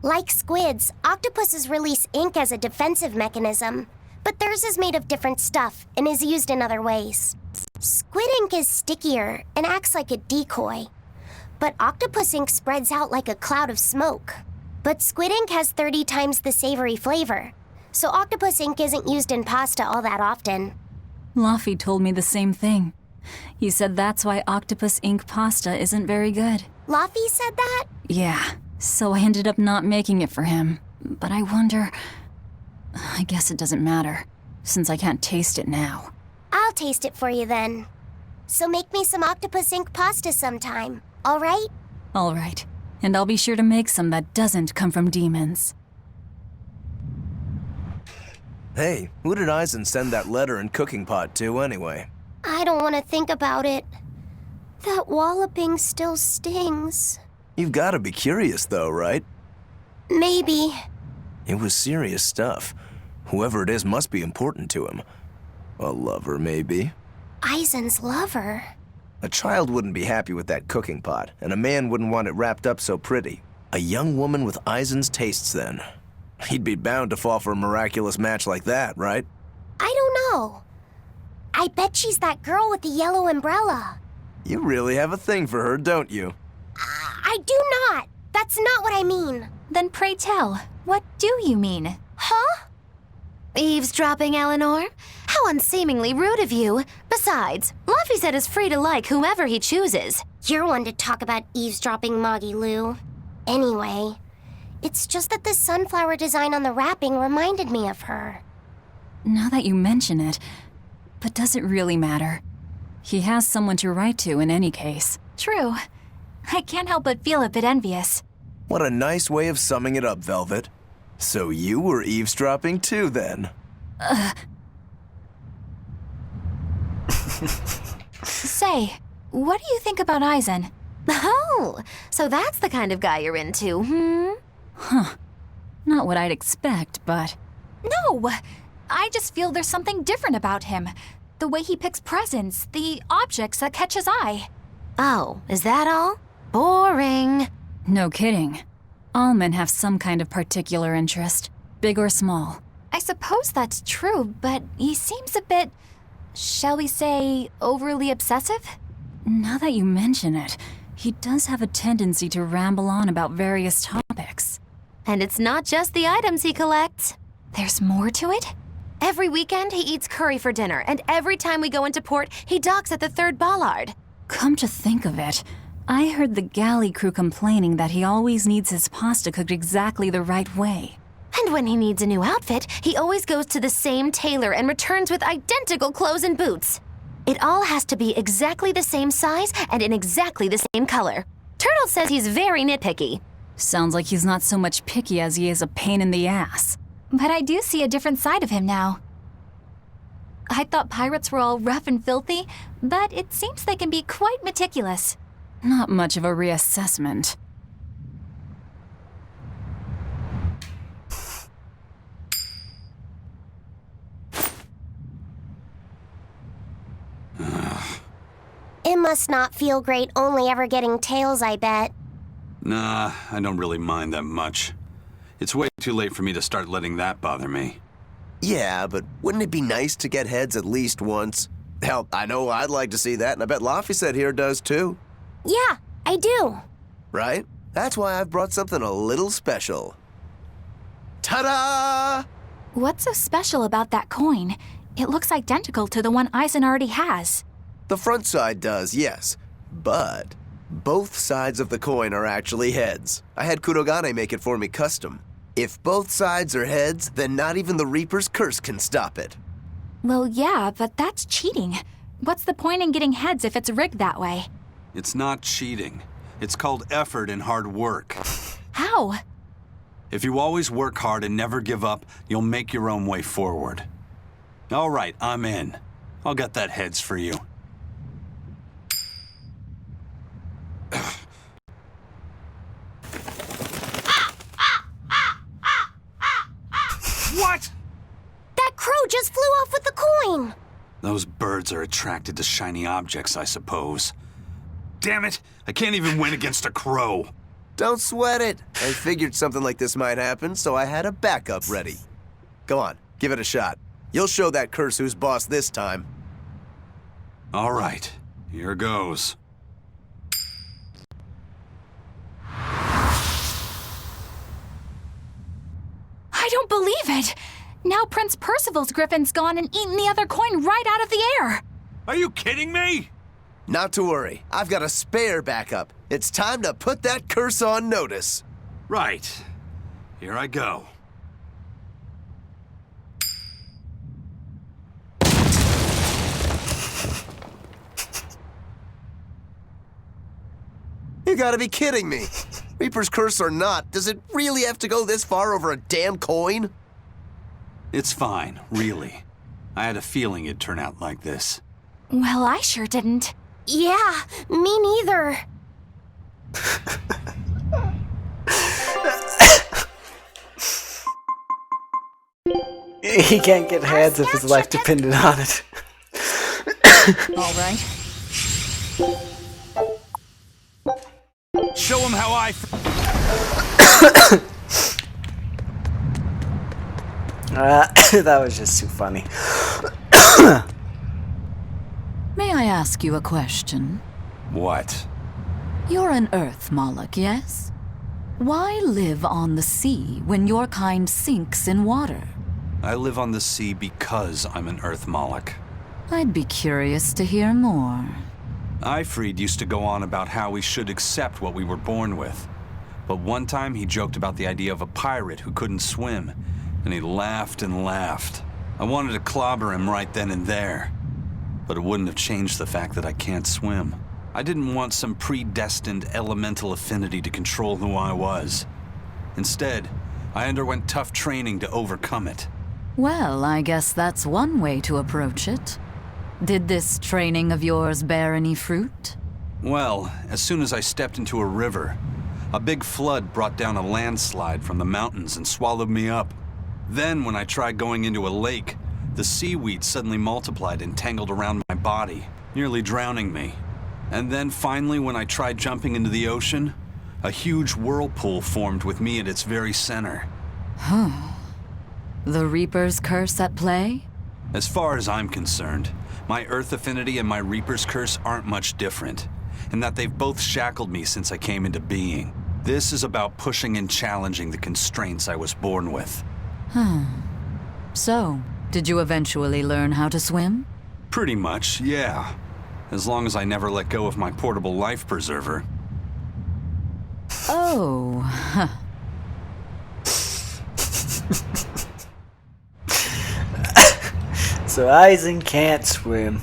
Like squids, octopuses release ink as a defensive mechanism, but theirs is made of different stuff and is used in other ways. Squid ink is stickier and acts like a decoy, but octopus ink spreads out like a cloud of smoke. But squid ink has 30 times the savory flavor, so octopus ink isn't used in pasta all that often. Laphicet told me the same thing. He said that's why octopus ink pasta isn't very good. Laphicet said that? Yeah, so I ended up not making it for him. But I wonder... I guess it doesn't matter, since I can't taste it now. I'll taste it for you then. So make me some octopus ink pasta sometime, all right? All right, and I'll be sure to make some that doesn't come from demons. Hey, who did Aizen send that letter and cooking pot to anyway? I don't want to think about it. That walloping still stings. You've got to be curious though, right? Maybe. It was serious stuff. Whoever it is must be important to him. A lover, maybe. Aizen's lover. A child wouldn't be happy with that cooking pot, and a man wouldn't want it wrapped up so pretty. A young woman with Aizen's tastes, then. He'd be bound to fall for a miraculous match like that, right? I don't know. I bet she's that girl with the yellow umbrella. You really have a thing for her, don't you? I do not. That's not what I mean. Then pray tell, what do you mean? Huh? Eavesdropping, Eleanor? How unseemingly rude of you. Besides, Laphicet is free to like whomever he chooses. You're one to talk about eavesdropping, Moggy Lou. Anyway, it's just that the sunflower design on the wrapping reminded me of her. Now that you mention it, but does it really matter? He has someone to write to in any case. True. I can't help but feel a bit envious. What a nice way of summing it up, Velvet. So you were eavesdropping too, then? Say, what do you think about Aizen? Oh, so that's the kind of guy you're into, hmm? Huh. Not what I'd expect, but... No! I just feel there's something different about him. The way he picks presents, the objects that catch his eye. Oh, is that all? Boring. No kidding. All men have some kind of particular interest, big or small. I suppose that's true, but he seems a bit, shall we say, overly obsessive? Now that you mention it, he does have a tendency to ramble on about various topics. And it's not just the items he collects. There's more to it? Every weekend, he eats curry for dinner, and every time we go into port, he docks at the 3rd bollard. Come to think of it, I heard the galley crew complaining that he always needs his pasta cooked exactly the right way. And when he needs a new outfit, he always goes to the same tailor and returns with identical clothes and boots. It all has to be exactly the same size and in exactly the same color. Turtle says he's very nitpicky. Sounds like he's not so much picky as he is a pain in the ass. But I do see a different side of him now. I thought pirates were all rough and filthy, but it seems they can be quite meticulous. Not much of a reassessment. It must not feel great only ever getting tails, I bet. Nah, I don't really mind that much. It's way too late for me to start letting that bother me. Yeah, but wouldn't it be nice to get heads at least once? Hell, I know I'd like to see that, and I bet Laphicet here does too. Yeah, I do. Right? That's why I've brought something a little special. Ta-da! What's so special about that coin? It looks identical to the one Eisen already has. The front side does, yes. But both sides of the coin are actually heads. I had Kurogane make it for me custom. If both sides are heads, then not even the Reaper's curse can stop it. Well, yeah, but that's cheating. What's the point in getting heads if it's rigged that way? It's not cheating. It's called effort and hard work. How? If you always work hard and never give up, you'll make your own way forward. All right, I'm in. I'll get that heads for you. What? That crow just flew off with the coin! Those birds are attracted to shiny objects, I suppose. Damn it! I can't even win against a crow. Don't sweat it. I figured something like this might happen, so I had a backup ready. Go on, give it a shot. You'll show that curse who's boss this time. All right, here goes. I don't believe it! Now Prince Percival's griffin's gone and eaten the other coin right out of the air! Are you kidding me? Not to worry, I've got a spare backup. It's time to put that curse on notice. Right. Here I go. You gotta be kidding me. Reaper's curse or not, does it really have to go this far over a damn coin? It's fine, really. I had a feeling it'd turn out like this. Well, I sure didn't. Yeah, me neither. He can't get heads if his life depended on it. All right. Show him how I... That was just too funny. May I ask you a question? What? You're an Earth Moloch, yes? Why live on the sea when your kind sinks in water? I live on the sea because I'm an Earth Moloch. I'd be curious to hear more. Ifrid used to go on about how we should accept what we were born with. But one time he joked about the idea of a pirate who couldn't swim, and he laughed and laughed. I wanted to clobber him right then and there, but it wouldn't have changed the fact that I can't swim. I didn't want some predestined elemental affinity to control who I was. Instead, I underwent tough training to overcome it. Well, I guess that's one way to approach it. Did this training of yours bear any fruit? Well, as soon as I stepped into a river, a big flood brought down a landslide from the mountains and swallowed me up. Then, when I tried going into a lake, the seaweed suddenly multiplied and tangled around my body, nearly drowning me. And then finally, when I tried jumping into the ocean, a huge whirlpool formed with me at its very center. Huh. The Reaper's curse at play? As far as I'm concerned, my Earth affinity and my Reaper's curse aren't much different, in that they've both shackled me since I came into being. This is about pushing and challenging the constraints I was born with. So, did you eventually learn how to swim? Pretty much, yeah. As long as I never let go of my portable life preserver. Oh, huh. So Eisen can't swim.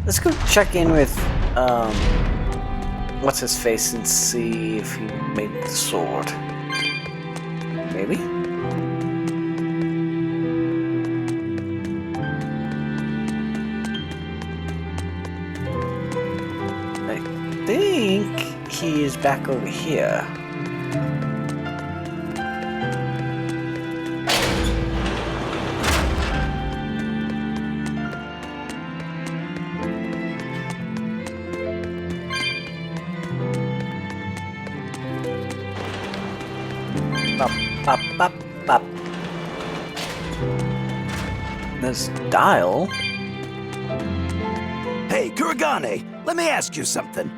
Let's go check in with what's his face and see if he made the sword. Maybe? I think he is back over here. Up, up, up. This dial. Hey, Kuragane, let me ask you something.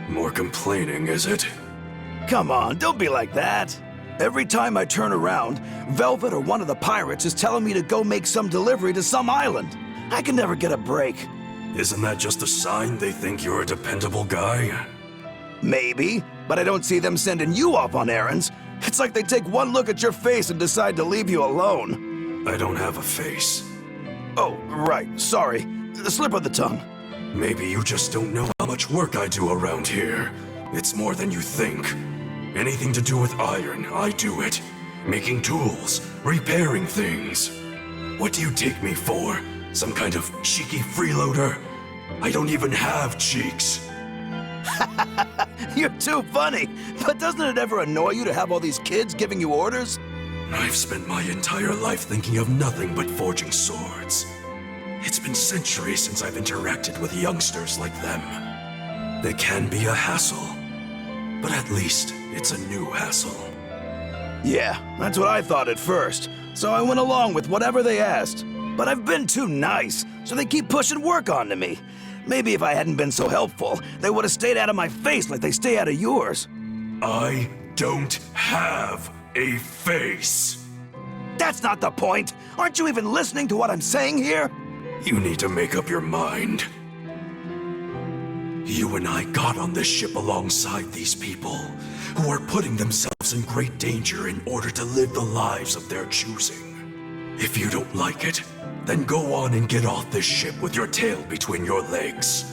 More complaining, is it? Come on, don't be like that. Every time I turn around, Velvet or one of the pirates is telling me to go make some delivery to some island. I can never get a break. Isn't that just a sign they think you're a dependable guy? Maybe, but I don't see them sending you off on errands. It's like they take one look at your face and decide to leave you alone. I don't have a face. Oh, right, sorry. The slip of the tongue. Maybe you just don't know how much work I do around here. It's more than you think. Anything to do with iron, I do it. Making tools, repairing things. What do you take me for? Some kind of cheeky freeloader? I don't even have cheeks. You're too funny. But doesn't it ever annoy you to have all these kids giving you orders? I've spent my entire life thinking of nothing but forging swords. It's been centuries since I've interacted with youngsters like them. They can be a hassle, but at least it's a new hassle. Yeah, that's what I thought at first. So I went along with whatever they asked. But I've been too nice, so they keep pushing work onto me. Maybe if I hadn't been so helpful, they would have stayed out of my face like they stay out of yours. I don't have a face. That's not the point. Aren't you even listening to what I'm saying here? You need to make up your mind. You and I got on this ship alongside these people, who are putting themselves in great danger in order to live the lives of their choosing. If you don't like it, then go on and get off this ship with your tail between your legs.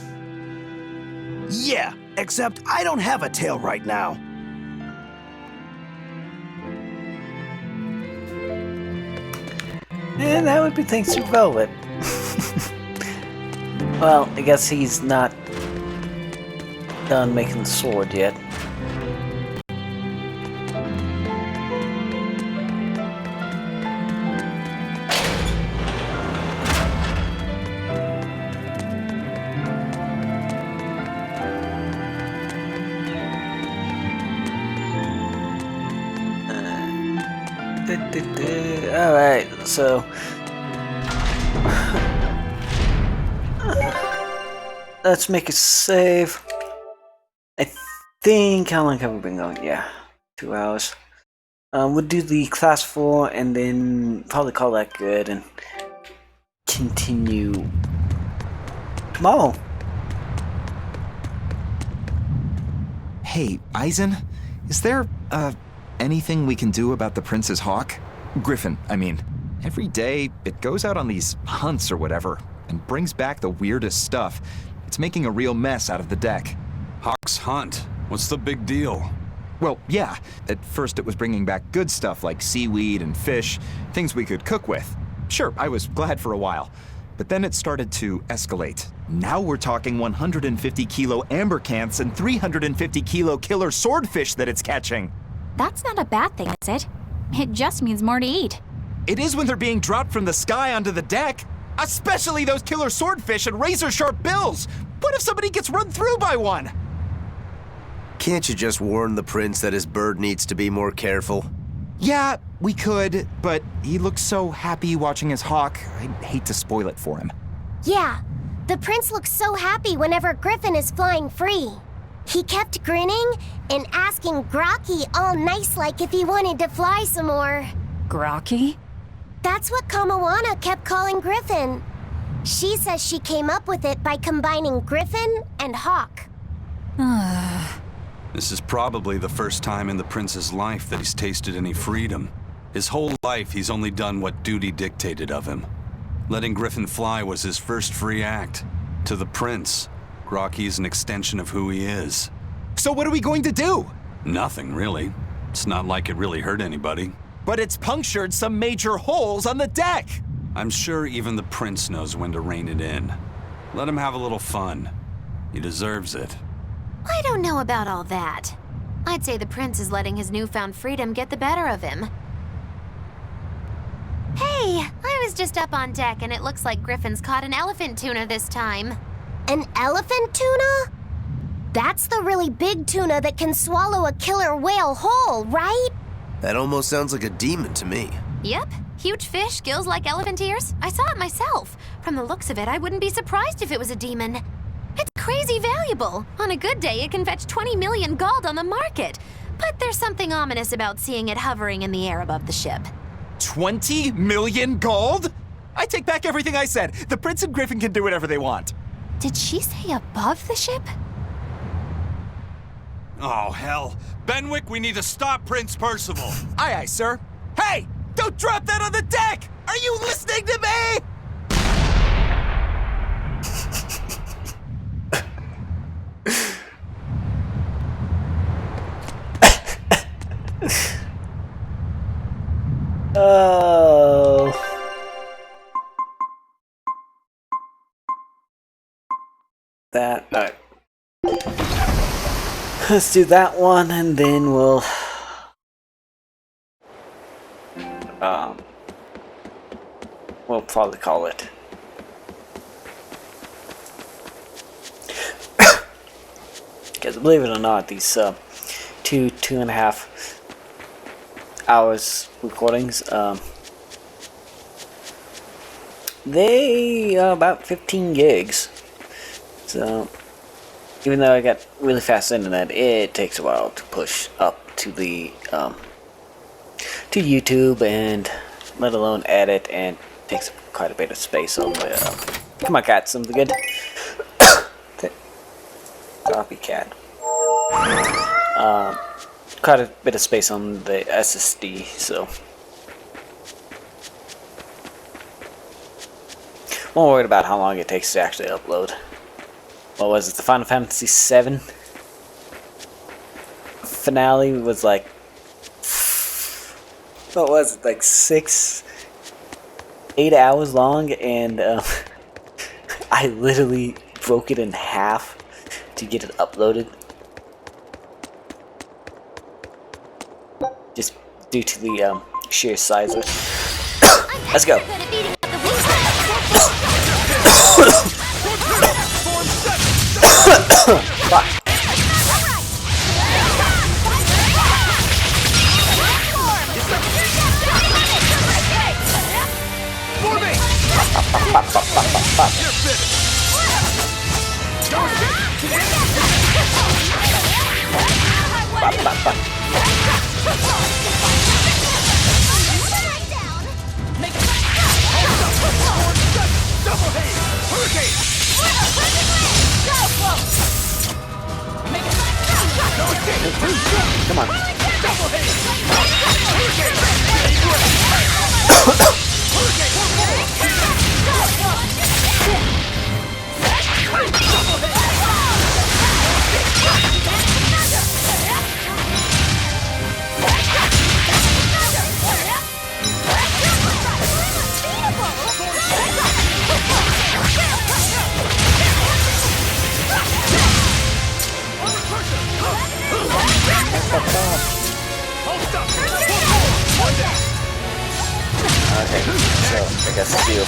Yeah, except I don't have a tail right now. And that would be thanks to Velvet. Well, I guess he's not done making the sword yet. Alright, so let's make a save. I think, how long have we been going? Yeah, 2 hours. We'll do the class 4 and then probably call that good and continue tomorrow. Hey, Eisen, is there, anything we can do about the Prince's hawk? Griffin, I mean. Every day, it goes out on these hunts or whatever, and brings back the weirdest stuff. It's making a real mess out of the deck. Hawk's hunt? What's the big deal? Well, yeah. At first it was bringing back good stuff like seaweed and fish, things we could cook with. Sure, I was glad for a while. But then it started to escalate. Now we're talking 150 kilo amber cants and 350 kilo killer swordfish that it's catching. That's not a bad thing, is it? It just means more to eat. It is when they're being dropped from the sky onto the deck. Especially those killer swordfish and razor-sharp bills. What if somebody gets run through by one? Can't you just warn the prince that his bird needs to be more careful? Yeah, We could, but he looks so happy watching his hawk. I'd hate to spoil it for him. Yeah, the prince looks so happy whenever Griffin is flying free. He kept grinning and asking Grocky all nice-like if he wanted to fly some more. Grocky? That's what Kamawana kept calling Griffin. She says she came up with it by combining Griffin and Hawk. This is probably the first time in the prince's life that he's tasted any freedom. His whole life, he's only done what duty dictated of him. Letting Griffin fly was his first free act. To the prince, Grocky is an extension of who he is. So what are we going to do? Nothing, really. It's not like it really hurt anybody. But it's punctured some major holes on the deck! I'm sure even the prince knows when to rein it in. Let him have a little fun. He deserves it. I don't know about all that. I'd say the prince is letting his newfound freedom get the better of him. Hey, I was just up on deck and it looks like Griffin's caught an elephant tuna this time. An elephant tuna? That's the really big tuna that can swallow a killer whale whole, right? That almost sounds like a demon to me. Yep, huge fish, gills like elephant ears. I saw it myself. From the looks of it, I wouldn't be surprised if it was a demon. It's crazy valuable. On a good day, it can fetch 20 million gold on the market. But there's something ominous about seeing it hovering in the air above the ship. 20 million gold? I take back everything I said. The prince and Griffin can do whatever they want. Did she say above the ship? Oh, hell. Benwick, we need to stop Prince Percival. Aye, aye, sir. Hey! Don't drop that on the deck! Are you listening to me? Oh. That. Alright. Let's do that one and then we'll. We'll probably call it. Because believe it or not, these 2.5 hours recordings, they are about 15 gigs. So, even though I got really fast internet, it takes a while to push up to the to YouTube, and let alone edit, and takes quite a bit of space on the. Come on, cat, something good. Copycat. Quite a bit of space on the SSD, so. More worried about how long it takes to actually upload. What was it? The Final Fantasy VII finale was like. What was it? Like 8 hours long, and I literally broke it in half to get it uploaded. Just due to the sheer size of it. Let's go. Fuck. Come on. Okay, so I guess it's you.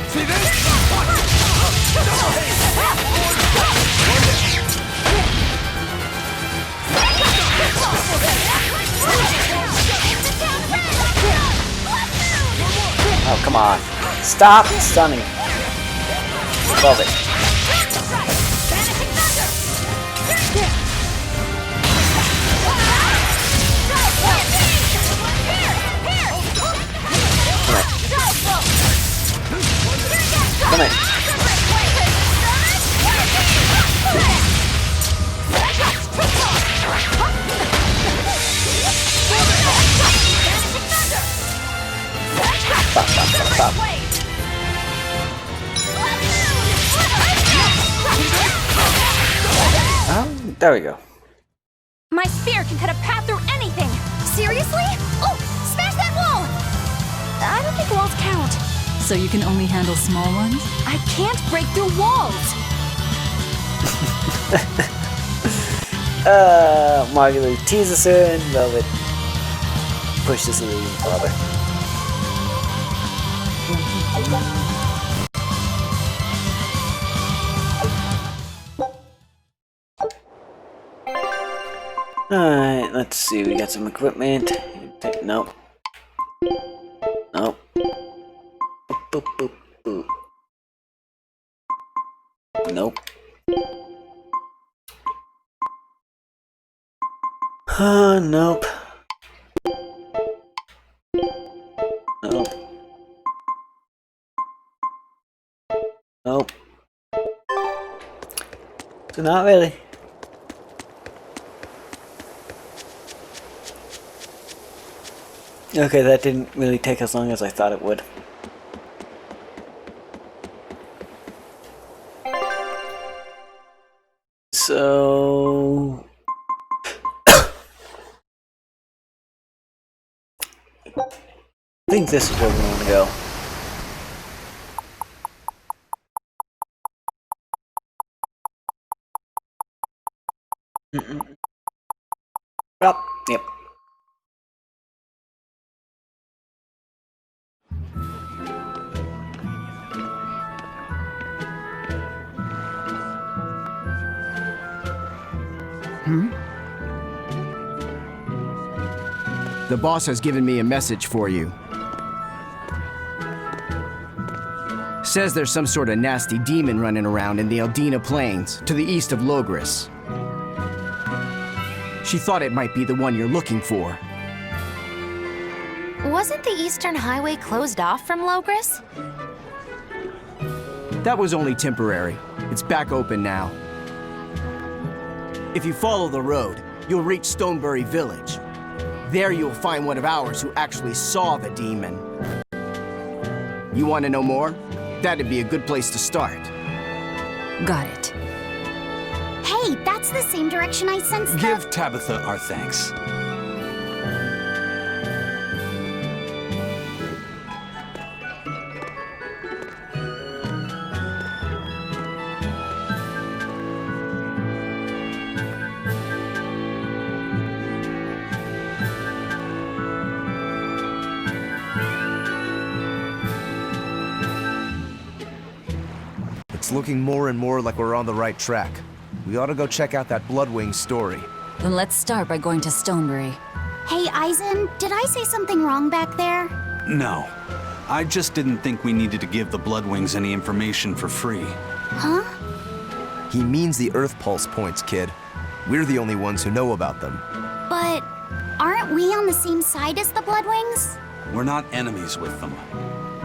See this? Oh, come on. Stop stunning. Love it. Come on. Stop. There we go. My spear can cut a path through anything! Seriously? Oh, smash that wall! I don't think walls count. So you can only handle small ones? I can't break through walls! Marguerite teases her and Velvet pushes her even farther. Alright, let's see, we got some equipment. Nope. Nope. Boop, boop, boop. Nope. Nope. Nope. Nope. So not really. Okay, that didn't really take as long as I thought it would. So... I think this is where we want to go. Yep. The boss has given me a message for you. Says there's some sort of nasty demon running around in the Eldina Plains, to the east of Logris. She thought it might be the one you're looking for. Wasn't the Eastern Highway closed off from Logris? That was only temporary. It's back open now. If you follow the road, you'll reach Stonebury Village. There you'll find one of ours who actually saw the demon. You want to know more? That'd be a good place to start. Got it. Hey, that's the same direction I sensed. Give Tabitha our thanks. It's looking more and more like we're on the right track. We ought to go check out that Bloodwing story. Then let's start by going to Stonebury. Hey, Eisen, did I say something wrong back there? No. I just didn't think we needed to give the Bloodwings any information for free. Huh? He means the Earth Pulse points, kid. We're the only ones who know about them. But aren't we on the same side as the Bloodwings? We're not enemies with them.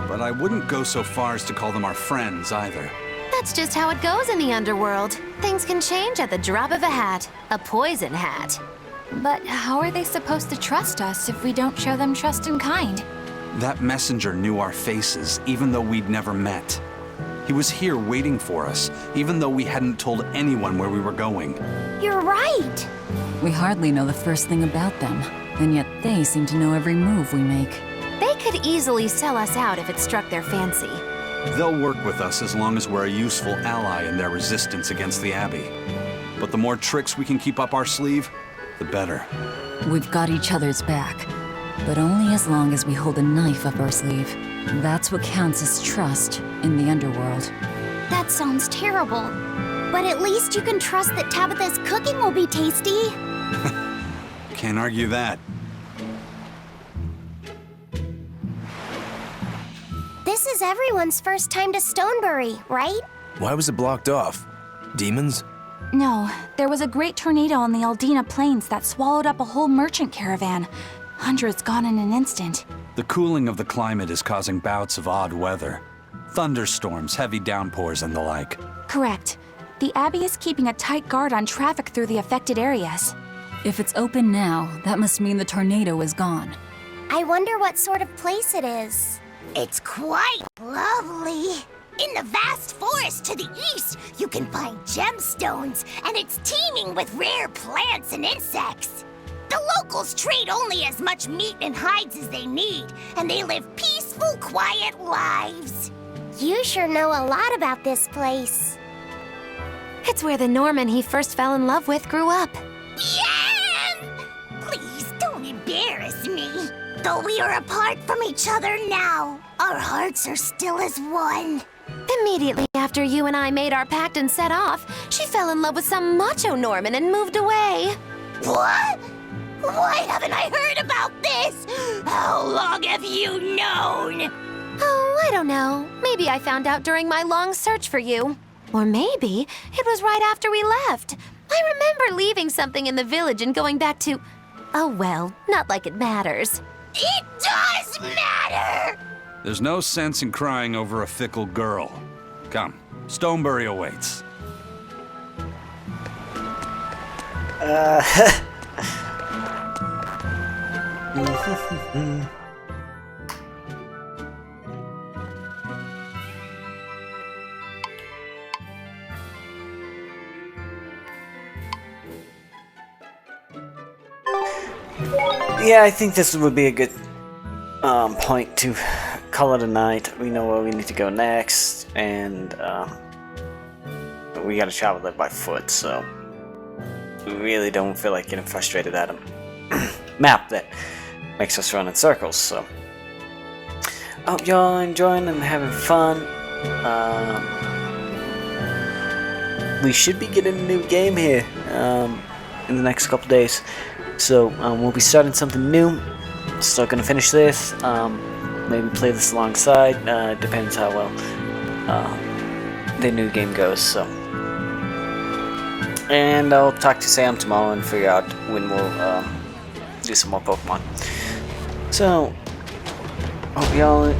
But I wouldn't go so far as to call them our friends either. That's just how it goes in the underworld. Things can change at the drop of a hat. A poison hat. But how are they supposed to trust us if we don't show them trust in kind? That messenger knew our faces, even though we'd never met. He was here waiting for us, even though we hadn't told anyone where we were going. You're right! We hardly know the first thing about them, and yet they seem to know every move we make. They could easily sell us out if it struck their fancy. They'll work with us as long as we're a useful ally in their resistance against the Abbey. But the more tricks we can keep up our sleeve, the better. We've got each other's back, but only as long as we hold a knife up our sleeve. That's what counts as trust in the underworld. That sounds terrible. But at least you can trust that Tabitha's cooking will be tasty. Can't argue that. was everyone's first time to Stonebury, right? Why was it blocked off? Demons? No, there was a great tornado on the Aldina Plains that swallowed up a whole merchant caravan. Hundreds gone in an instant. The cooling of the climate is causing bouts of odd weather. Thunderstorms, heavy downpours, and the like. Correct. The Abbey is keeping a tight guard on traffic through the affected areas. If it's open now, that must mean the tornado is gone. I wonder what sort of place it is. It's quite lovely. In the vast forest to the east, you can find gemstones, and it's teeming with rare plants and insects. The locals trade only as much meat and hides as they need, and they live peaceful, quiet lives. You sure know a lot about this place. It's where the Norman he first fell in love with grew up. Yeah! Please don't embarrass me. Though we are apart from each other now, our hearts are still as one. Immediately after you and I made our pact and set off, she fell in love with some macho Norman and moved away. What? Why haven't I heard about this? How long have you known? Oh, I don't know. Maybe I found out during my long search for you. Or maybe it was right after we left. I remember leaving something in the village and going back to... Oh well, not like it matters. It does matter! There's no sense in crying over a fickle girl. Come, Stonebury awaits. Yeah, I think this would be a good point to call it a night. We know where we need to go next, and we gotta travel there by foot, so we really don't feel like getting frustrated at a map that makes us run in circles, so I hope y'all are enjoying and having fun. We should be getting a new game here in the next couple days, so we'll be starting something new. Still gonna finish this, maybe play this alongside, depends how well the new game goes, so. And I'll talk to Sam tomorrow and figure out when we'll do some more Pokemon. So, hope y'all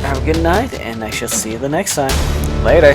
have a good night, and I shall see you the next time. Later!